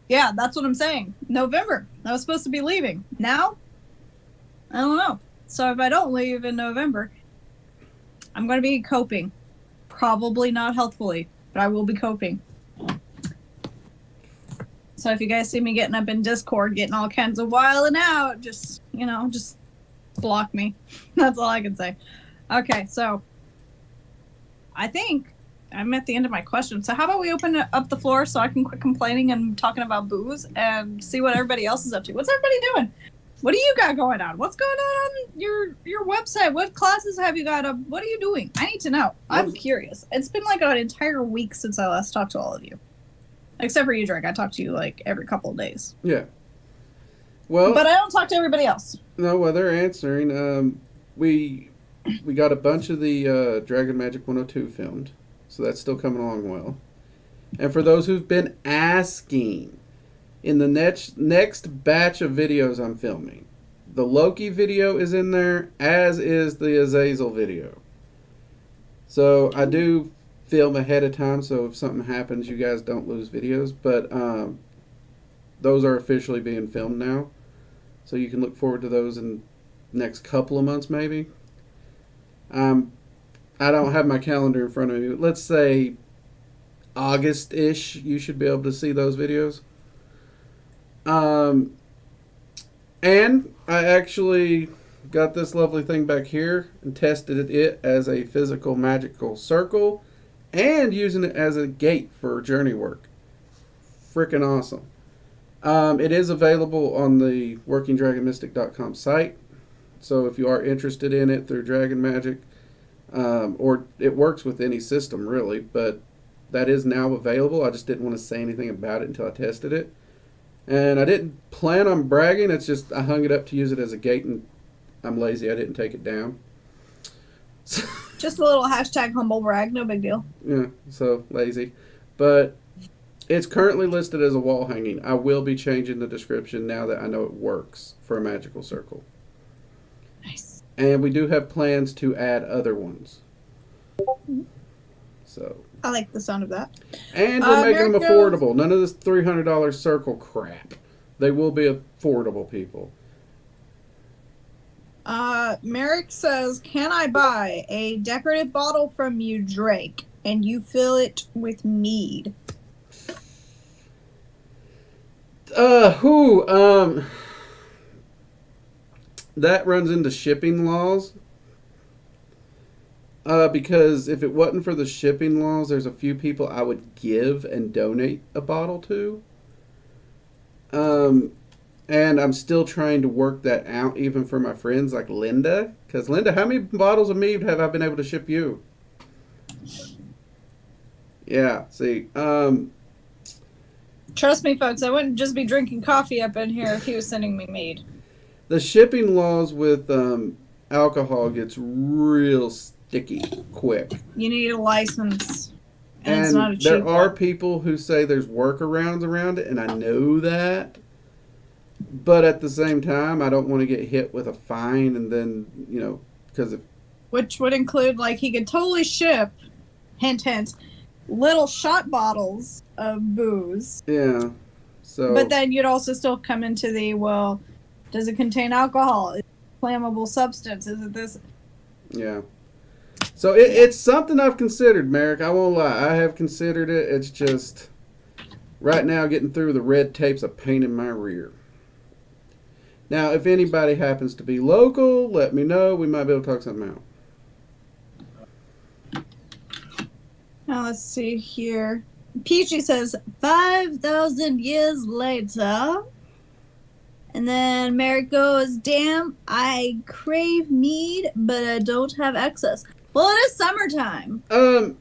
Yeah, that's what I'm saying. November. I was supposed to be leaving. Now? I don't know. So if I don't leave in November, I'm going to be coping. Probably not healthfully, but I will be coping. So if you guys see me getting up in Discord, getting all kinds of wilding out, just, just block me. That's all I can say. Okay, so I think I'm at the end of my question. So how about we open up the floor so I can quit complaining and talking about booze and see what everybody else is up to. What's everybody doing? What do you got going on? What's going on your website? What classes have you got up? What are you doing? I need to know. I'm curious. It's been like an entire week since I last talked to all of you. Except for you, Drake. I talk to you like every couple of days. Yeah. Well, but I don't talk to everybody else. No, well, they're answering. We got a bunch of the Dragon Magic 102 filmed, so that's still coming along well. And for those who've been asking, in the next batch of videos I'm filming, the Loki video is in there, as is the Azazel video. So I do film ahead of time, so if something happens, you guys don't lose videos. But those are officially being filmed now, so you can look forward to those in the next couple of months, maybe. I don't have my calendar in front of me. But let's say August-ish, you should be able to see those videos. And I actually got this lovely thing back here and tested it as a physical magical circle and using it as a gate for journey work. Freaking awesome. It is available on the workingdragonmystic.com site. So if you are interested in it through Dragon Magic, or it works with any system really, but that is now available. I just didn't want to say anything about it until I tested it. And I didn't plan on bragging. It's just I hung it up to use it as a gate, and I'm lazy. I didn't take it down. Just a little hashtag humble brag. No big deal. Yeah, so lazy. But it's currently listed as a wall hanging. I will be changing the description now that I know it works for a magical circle. Nice. And we do have plans to add other ones. So I like the sound of that. And we're making them affordable. None of this $300 circle crap. They will be affordable, people. Merrick says, can I buy a decorative bottle from you, Drake, and you fill it with mead? That runs into shipping laws. Because if it wasn't for the shipping laws, there's a few people I would give and donate a bottle to. And I'm still trying to work that out even for my friends like Linda. Because Linda, how many bottles of mead have I been able to ship you? Yeah, see. Trust me, folks, I wouldn't just be drinking coffee up in here if he was sending me mead. The shipping laws with alcohol gets real sticky quick. You need a license. And it's And not a cheap there are one. people who say there's workarounds around it, and I know that. But at the same time, I don't want to get hit with a fine and then, because if... Which would include, like, he could totally ship, hint, hint, little shot bottles of booze. Yeah, so... But then you'd also still come into the, well, does it contain alcohol? Is it a flammable substance? Is it this? Yeah. So it's something I've considered, Merrick. I won't lie. I have considered it. It's just right now getting through the red tape's a pain in my rear. Now, if anybody happens to be local, let me know. We might be able to talk something out. Now let's see here. Peachy says 5,000 years later. And then Merrick goes, damn, I crave mead, but I don't have excess. Well, it is summertime.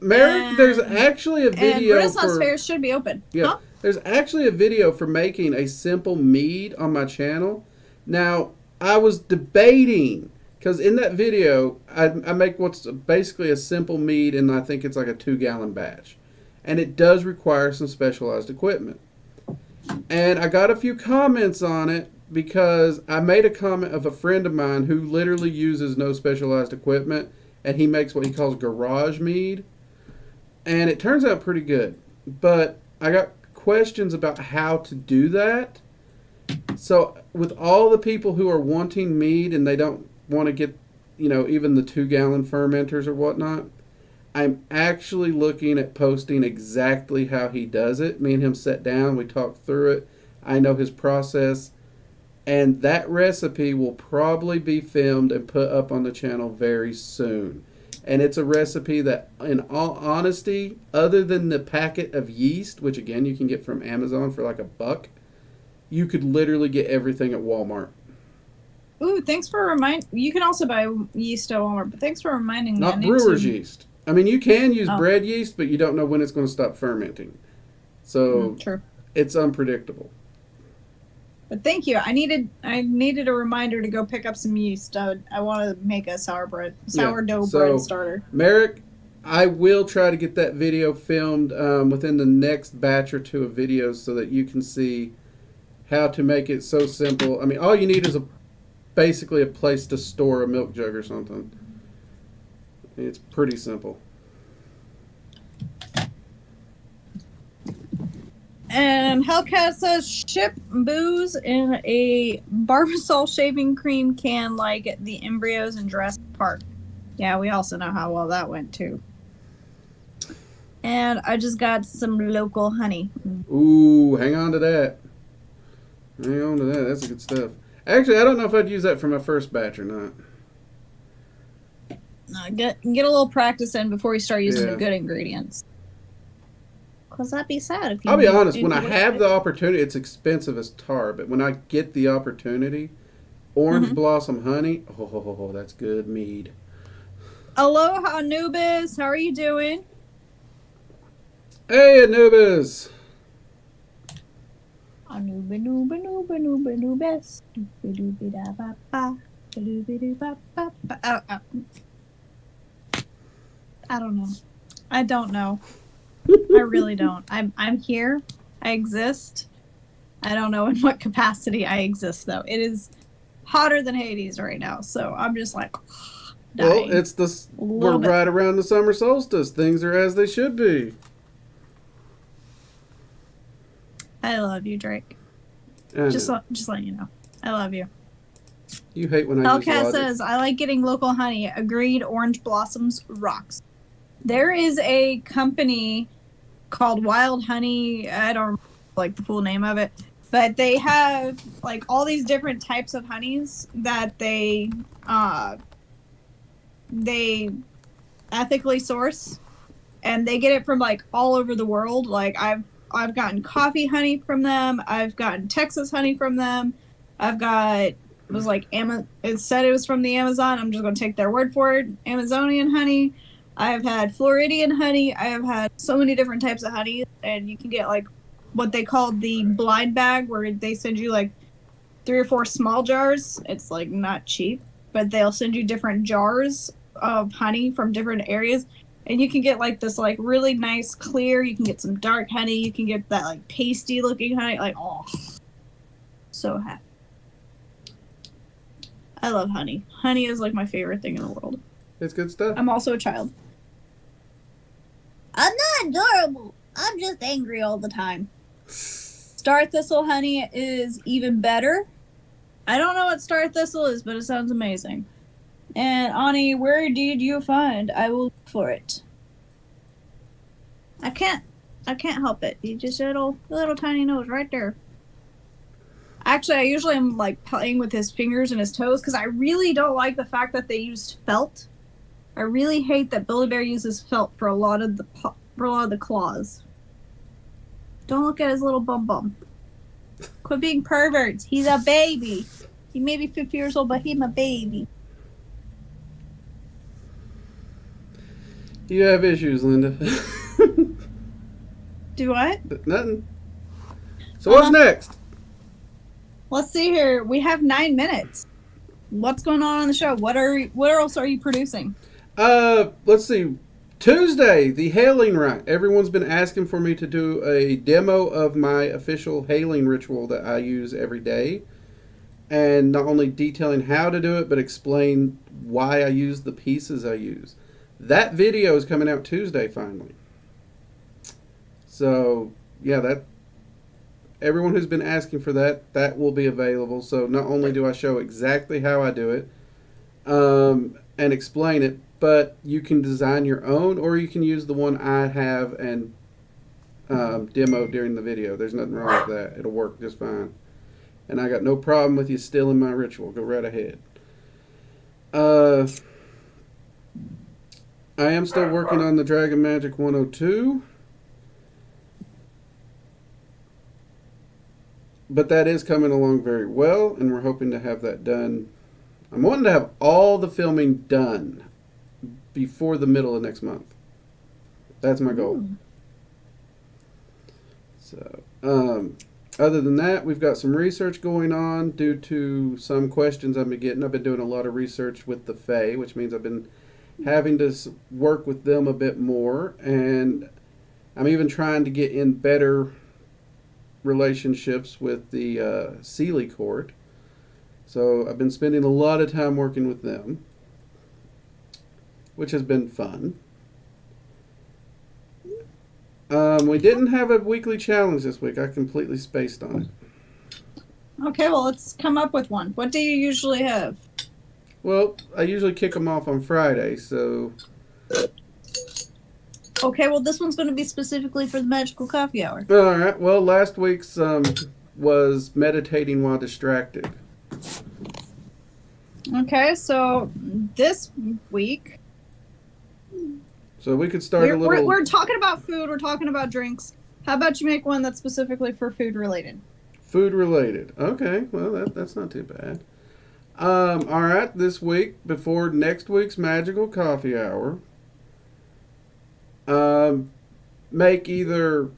Merrick, there's actually a video and Renaissance fairs should be open. Yeah, huh? There's actually a video for making a simple mead on my channel. Now, I was debating, because in that video, I make what's basically a simple mead, and I think it's like a 2-gallon batch. And it does require some specialized equipment. And I got a few comments on it, because I made a comment of a friend of mine who literally uses no specialized equipment, and he makes what he calls garage mead. And it turns out pretty good. But I got questions about how to do that. So with all the people who are wanting mead and they don't want to get, even the 2-gallon fermenters or whatnot, I'm actually looking at posting exactly how he does it. Me and him sat down, we talked through it. I know his process. And that recipe will probably be filmed and put up on the channel very soon. And it's a recipe that, in all honesty, other than the packet of yeast, which again you can get from Amazon for like $1, you could literally get everything at Walmart. Ooh, thanks for reminding. You can also buy yeast at Walmart, but thanks for reminding me. Not brewer's yeast. I mean, you can use bread yeast, but you don't know when it's going to stop fermenting. So true. It's unpredictable. But thank you. I needed a reminder to go pick up some yeast. I want to make a sourdough bread starter. Merrick, I will try to get that video filmed within the next batch or two of videos so that you can see how to make it so simple. I mean, all you need is basically a place to store a milk jug or something. It's pretty simple. And Hellcat says ship booze in a Barbasol shaving cream can like the embryos in Jurassic Park. Yeah, we also know how well that went too. And I just got some local honey. Ooh, hang on to that. Hang on to that. That's good stuff. Actually, I don't know if I'd use that for my first batch or not. Get a little practice in before you start using the good ingredients. Because that'd be sad if you... I'll be honest, when I have the opportunity, it's expensive as tar, but when I get the opportunity, orange blossom honey, oh, that's good mead. Aloha, Anubis. How are you doing? Hey, Anubis. Anubis. I don't know. I don't know. I really don't. I'm here. I exist. I don't know in what capacity I exist, though. It is hotter than Hades right now, so I'm just like dying. Well, we're right around the summer solstice. Things are as they should be. I love you, Drake. Just letting you know. I love you. You hate when I use logic. Hellcat says, I like getting local honey. Agreed, Orange Blossoms rocks. There is a company called Wild Honey. I don't remember like the full name of it, but they have like all these different types of honeys that they ethically source, and they get it from like all over the world. Like I've gotten coffee honey from them. I've gotten Texas honey from them. It said it was from the Amazon. I'm just going to take their word for it. Amazonian honey. I have had Floridian honey. I have had so many different types of honey, and you can get like what they call the blind bag, where they send you like 3 or 4 small jars. It's like not cheap, but they'll send you different jars of honey from different areas, and you can get like this like really nice clear. You can get some dark honey. You can get that like pasty looking honey. Like, oh, so happy. I love honey. Honey is like my favorite thing in the world. It's good stuff. I'm also a child. I'm not adorable. I'm just angry all the time. Star Thistle honey is even better. I don't know what Star Thistle is, but it sounds amazing. And Ani, where did you find? I will look for it. I can't help it. You just little tiny nose right there. Actually, I usually am like playing with his fingers and his toes because I really don't like the fact that they used felt. I really hate that Billy Bear uses felt for a lot of the claws. Don't look at his little bum bum. Quit being perverts. He's a baby. He may be 50 years old, but he's a baby. You have issues, Linda. Do what? Nothing. So what's next? Let's see here. We have 9 minutes. What's going on the show? What else are you producing? Let's see. Tuesday, the hailing rite. Everyone's been asking for me to do a demo of my official hailing ritual that I use every day. And not only detailing how to do it, but explain why I use the pieces I use. That video is coming out Tuesday, finally. So, yeah, everyone who's been asking for that will be available. So not only do I show exactly how I do it and explain it, but you can design your own, or you can use the one I have and demo during the video. There's nothing wrong with that. It'll work just fine. And I got no problem with you stealing my ritual. Go right ahead. I am still working on the Dragon Magic 102. But that is coming along very well, and we're hoping to have that done. I'm wanting to have all the filming done before the middle of next month. That's my goal. So, other than that, we've got some research going on due to some questions I've been getting. I've been doing a lot of research with the Fae, which means I've been having to work with them a bit more, and I'm even trying to get in better relationships with the Sealy Court. So I've been spending a lot of time working with them, which has been fun. We didn't have a weekly challenge this week. I completely spaced on it. Okay, well, let's come up with one. What do you usually have? Well, I usually kick them off on Friday, so... Okay, well, this one's going to be specifically for the Magickal Coffee Hour. All right. Well, last week's was meditating while distracted. Okay, so this week... So we could start We're talking about food. We're talking about drinks. How about you make one that's specifically for food related? Food related. Okay. Well, that's not too bad. All right. This week, before next week's Magickal Coffee Hour... make either,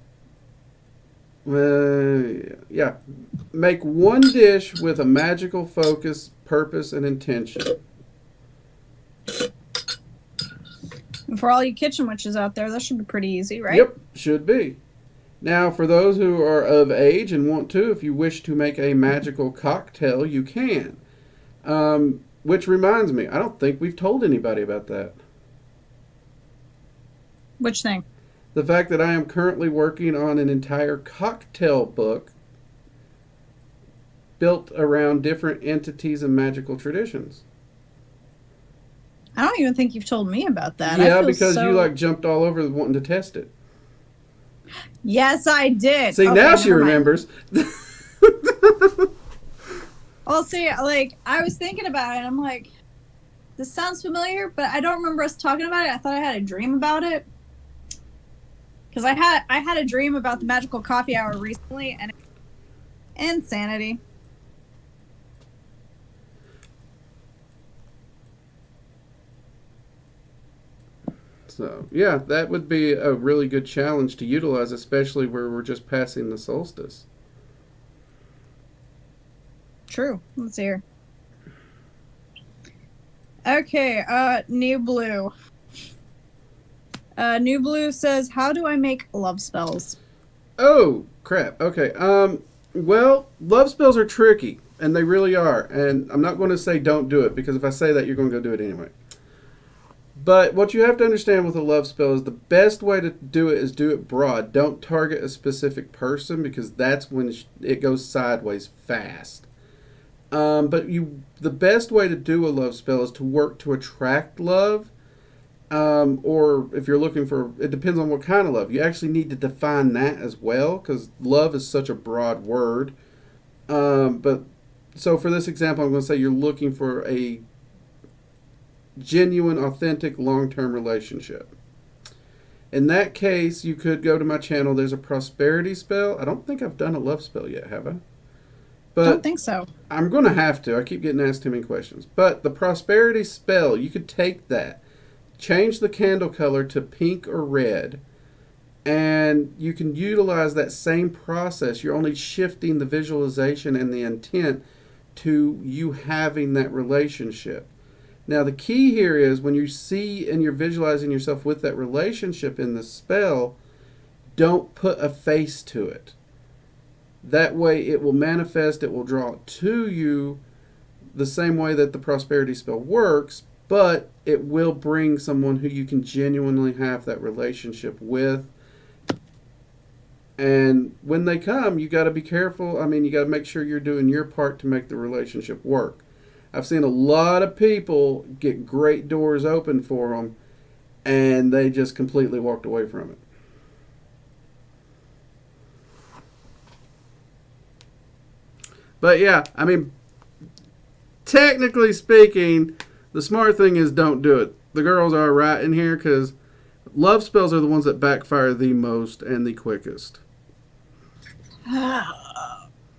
make one dish with a magical focus, purpose, and intention. And for all you kitchen witches out there, that should be pretty easy, right? Yep, should be. Now, for those who are of age and want to, if you wish to make a magical cocktail, you can. Which reminds me, I don't think we've told anybody about that. Which thing? The fact that I am currently working on an entire cocktail book built around different entities and magical traditions. I don't even think you've told me about that. Yeah, because you jumped all over wanting to test it. Yes, I did. See, now she remembers. Well, see, I was thinking about it, and I'm like, this sounds familiar, but I don't remember us talking about it. I thought I had a dream about it. Because I had a dream about the Magickal Coffee Hour recently, and insanity. So, yeah, that would be a really good challenge to utilize, especially where we're just passing the solstice. True. Let's see here. Okay, New Blue. New Blue says, how do I make love spells? Oh, crap. Okay. Well, love spells are tricky, and they really are. And I'm not going to say don't do it, because if I say that, you're going to go do it anyway. But what you have to understand with a love spell is the best way to do it is do it broad. Don't target a specific person, because that's when it goes sideways fast. But the best way to do a love spell is to work to attract love. Or if you're looking for, it depends on what kind of love. You actually need to define that as well, because love is such a broad word. But so for this example, I'm going to say you're looking for a genuine, authentic, long-term relationship. In that case, you could go to my channel. There's a prosperity spell. I don't think I've done a love spell yet, have I? But Don't think so. I'm going to have to. I keep getting asked too many questions. But the prosperity spell, you could take that, change the candle color to pink or red, and you can utilize that same process. You're only shifting the visualization and the intent to you having that relationship. Now, the key here is when you see and you're visualizing yourself with that relationship in the spell, don't put a face to it. That way it will manifest, it will draw it to you the same way that the prosperity spell works, but it will bring someone who you can genuinely have that relationship with. And when they come, you got to be careful. I mean, you got to make sure you're doing your part to make the relationship work. I've seen a lot of people get great doors open for them, and they just completely walked away from it. But yeah, I mean, technically speaking, the smart thing is don't do it. The girls are right in here because love spells are the ones that backfire the most and the quickest.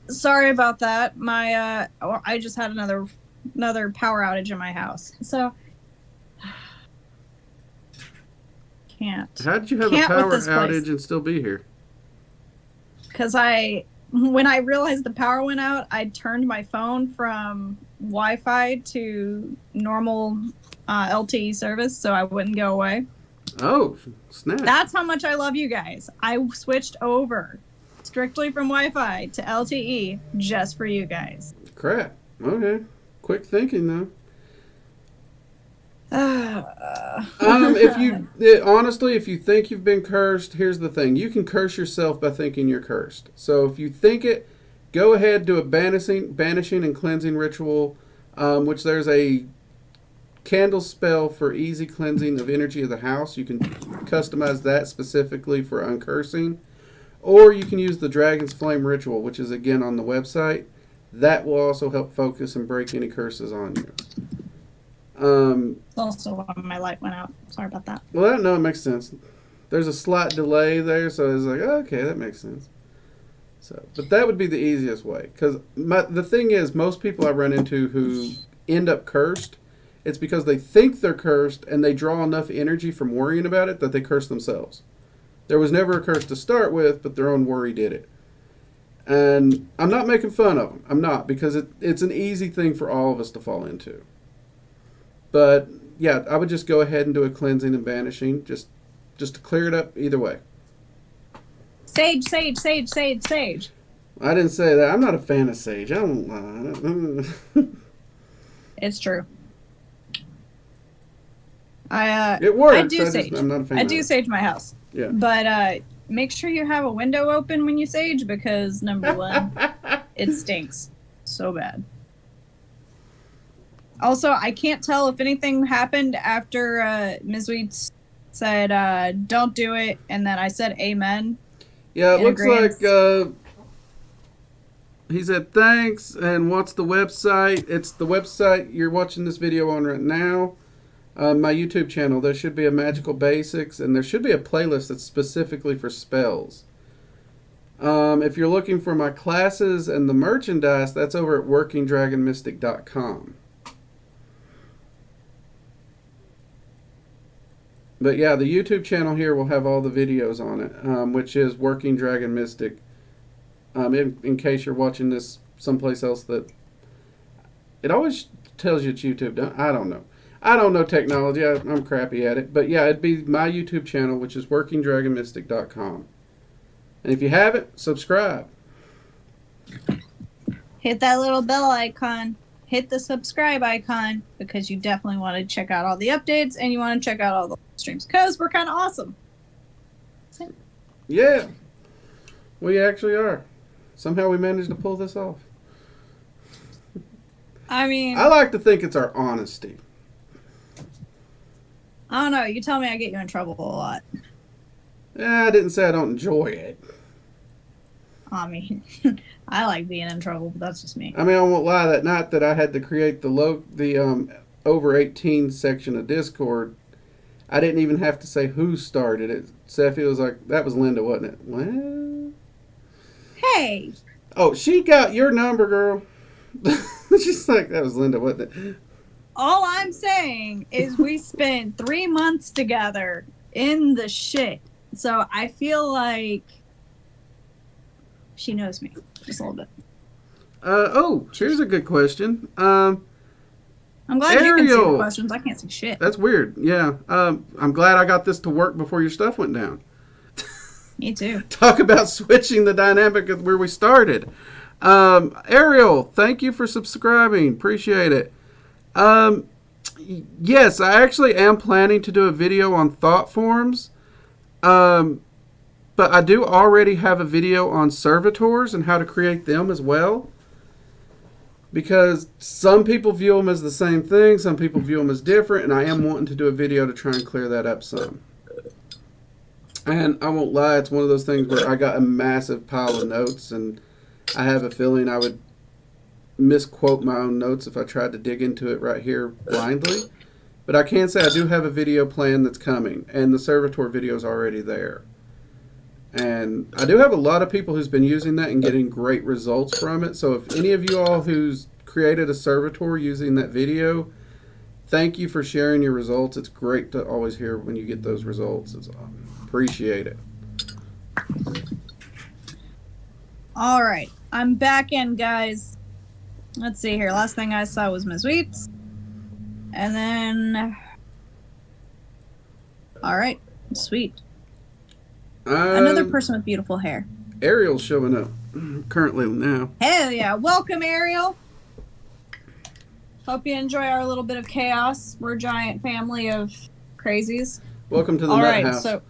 Sorry about that. I just had another power outage in my house, so can't. How did you have a power outage and still be here? Because when I realized the power went out, I turned my phone from Wi-Fi to normal LTE service so I wouldn't go away. Oh, snap. That's how much I love you guys. I switched over strictly from Wi-Fi to LTE just for you guys. Crap. Okay. Quick thinking, though. Honestly, if you think you've been cursed, here's the thing. You can curse yourself by thinking you're cursed. So if you think it, go ahead, do a banishing and cleansing ritual, which there's a candle spell for easy cleansing of energy of the house. You can customize that specifically for uncursing. Or you can use the Dragon's Flame ritual, which is again on the website. That will also help focus and break any curses on you. Also when my light went out. Sorry about that. Well, no, it makes sense. There's a slight delay there, so it's like, okay, that makes sense. So, but that would be the easiest way. Because the thing is, most people I run into who end up cursed, it's because they think they're cursed and they draw enough energy from worrying about it that they curse themselves. There was never a curse to start with, but their own worry did it. And I'm not making fun of them. I'm not, because it's an easy thing for all of us to fall into. But yeah, I would just go ahead and do a cleansing and banishing, just to clear it up either way. Sage, sage, sage, sage, sage. I didn't say that. I'm not a fan of sage. I don't. It's true. It works. I do sage. I'm not a fan. I do sage my house. Yeah. But make sure you have a window open when you sage, because number one, it stinks so bad. Also, I can't tell if anything happened after Ms. Weeds said, don't do it, and then I said amen. Yeah, it looks like he said thanks, and what's the website? It's the website you're watching this video on right now. My YouTube channel, there should be a Magical Basics, and there should be a playlist that's specifically for spells. If you're looking for my classes and the merchandise, that's over at workingdragonmystic.com. But yeah, the YouTube channel here will have all the videos on it, which is Working Dragon Mystic. In case you're watching this someplace else that... It always tells you it's YouTube. I don't know. I don't know technology. I'm crappy at it. But yeah, it'd be my YouTube channel, which is workingdragonmystic.com. And if you haven't, subscribe. Hit that little bell icon. Hit the subscribe icon, because you definitely want to check out all the updates and you want to check out all the streams, because we're kind of awesome. Yeah. We actually are. Somehow we managed to pull this off. I mean, I like to think it's our honesty. I don't know. You tell me I get you in trouble a lot. I didn't say I don't enjoy it. I mean, I like being in trouble, but that's just me. I mean, I won't lie. That night that I had to create the over 18 section of Discord, I didn't even have to say who started it. Seffi was like, "That was Linda, wasn't it?" Well, Hey, oh, she got your number, girl. She's like, "That was Linda, wasn't it?" all I'm saying is we spent 3 months together in the shit. So I feel like she knows me just a little bit. Oh, here's a good question. I'm glad you can see the Ariel. questions. I can't see shit. That's weird. Yeah. I'm glad I got this to work before your stuff went down. Me too. Talk about switching the dynamic of where we started. Ariel, thank you for subscribing. Appreciate it. Yes, I actually am planning to do a video on thought forms. But I do already have a video on servitors and how to create them as well. Because some people view them as the same thing, some people view them as different, and I am wanting to do a video to try and clear that up some. And I won't lie, it's one of those things where I got a massive pile of notes, and I have a feeling I would misquote my own notes if I tried to dig into it right here blindly. But I can say I do have a video plan that's coming, and the servitor video is already there. And I do have a lot of people who's been using that and getting great results from it. So if any of you all who's created a servitor using that video, thank you for sharing your results. It's great to always hear when you get those results. Appreciate it. All right. I'm back in, guys. Let's see here. Last thing I saw was Ms. Wheats. And then... All right. Sweet. Another person with beautiful hair. Ariel's showing up currently now. Hell yeah. Welcome, Ariel. Hope you enjoy our little bit of chaos. We're a giant family of crazies. Welcome to the nut house. So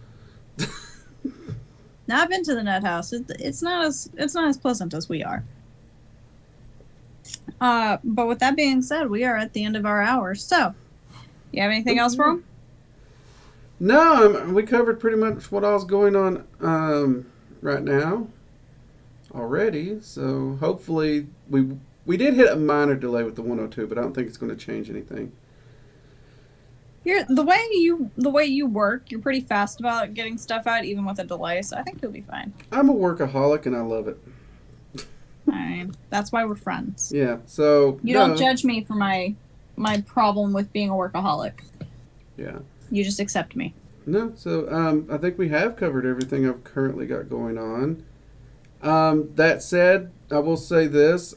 now I've been to the nut house. It's not as pleasant as we are. But with that being said, we are at the end of our hour. So, you have anything else for them? No, we covered pretty much what all's going on right now already. So hopefully we did hit a minor delay with the 102, but I don't think it's going to change anything. The way you work, you're pretty fast about getting stuff out, even with a delay. So I think you'll be fine. I'm a workaholic and I love it. I mean, that's why we're friends. Yeah. So you don't judge me for my problem with being a workaholic. Yeah. You just accept me. No, so I think we have covered everything I've currently got going on. That said, I will say this.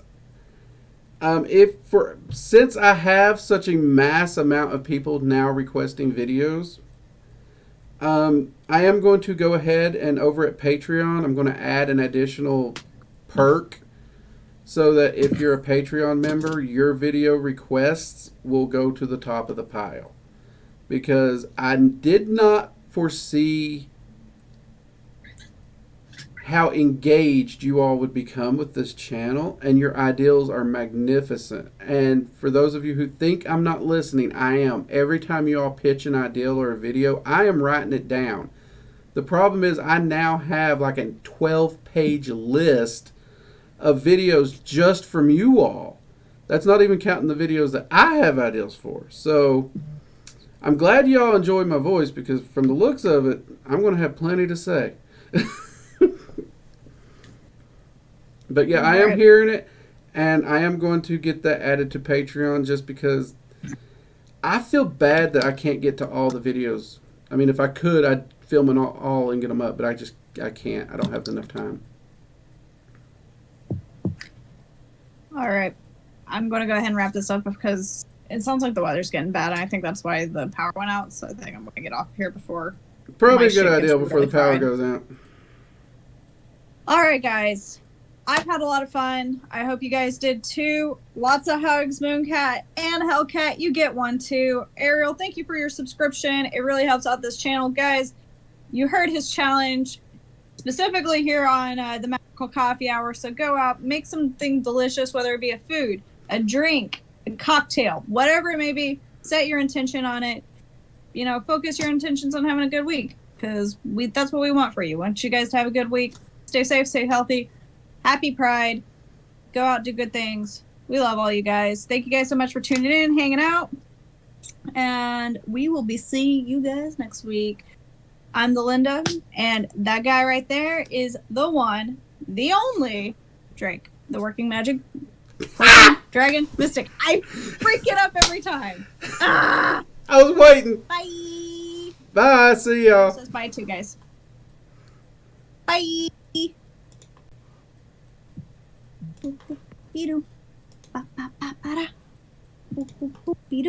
Since I have such a mass amount of people now requesting videos, I am going to go ahead and over at Patreon, I'm going to add an additional perk so that if you're a Patreon member, your video requests will go to the top of the pile. Because I did not foresee how engaged you all would become with this channel, and your ideals are magnificent. And for those of you who think I'm not listening, I am. Every time you all pitch an ideal or a video, I am writing it down. The problem is I now have like a 12-page list of videos just from you all. That's not even counting the videos that I have ideals for. So I'm glad you all enjoy my voice, because from the looks of it, I'm going to have plenty to say. But yeah, I am hearing it, and I am going to get that added to Patreon just because I feel bad that I can't get to all the videos. I mean, if I could, I'd film them all and get them up, but I can't. I don't have enough time. All right. I'm going to go ahead and wrap this up because it sounds like the weather's getting bad, and I think that's why the power went out, so I think I'm going to get off here before... Probably a good idea before the power goes out. All right, guys. I've had a lot of fun. I hope you guys did too. Lots of hugs, Mooncat and Hellcat. You get one too. Ariel, thank you for your subscription. It really helps out this channel. Guys, you heard his challenge specifically here on the Magickal Coffee Hour. So go out, make something delicious, whether it be a food, a drink, a cocktail, whatever it may be. Set your intention on it. You know, focus your intentions on having a good week, because that's what we want for you. We want you guys to have a good week. Stay safe, stay healthy. Happy Pride. Go out, do good things. We love all you guys. Thank you guys so much for tuning in, hanging out. And we will be seeing you guys next week. I'm the Linda, and that guy right there is the one, the only Drake, the working magic dragon mystic. I freak it up every time. Ah! I was waiting. Bye. Bye. See y'all. Says bye too, guys. Bye. Beedoo. Ba ba ba ba da. Beedoo.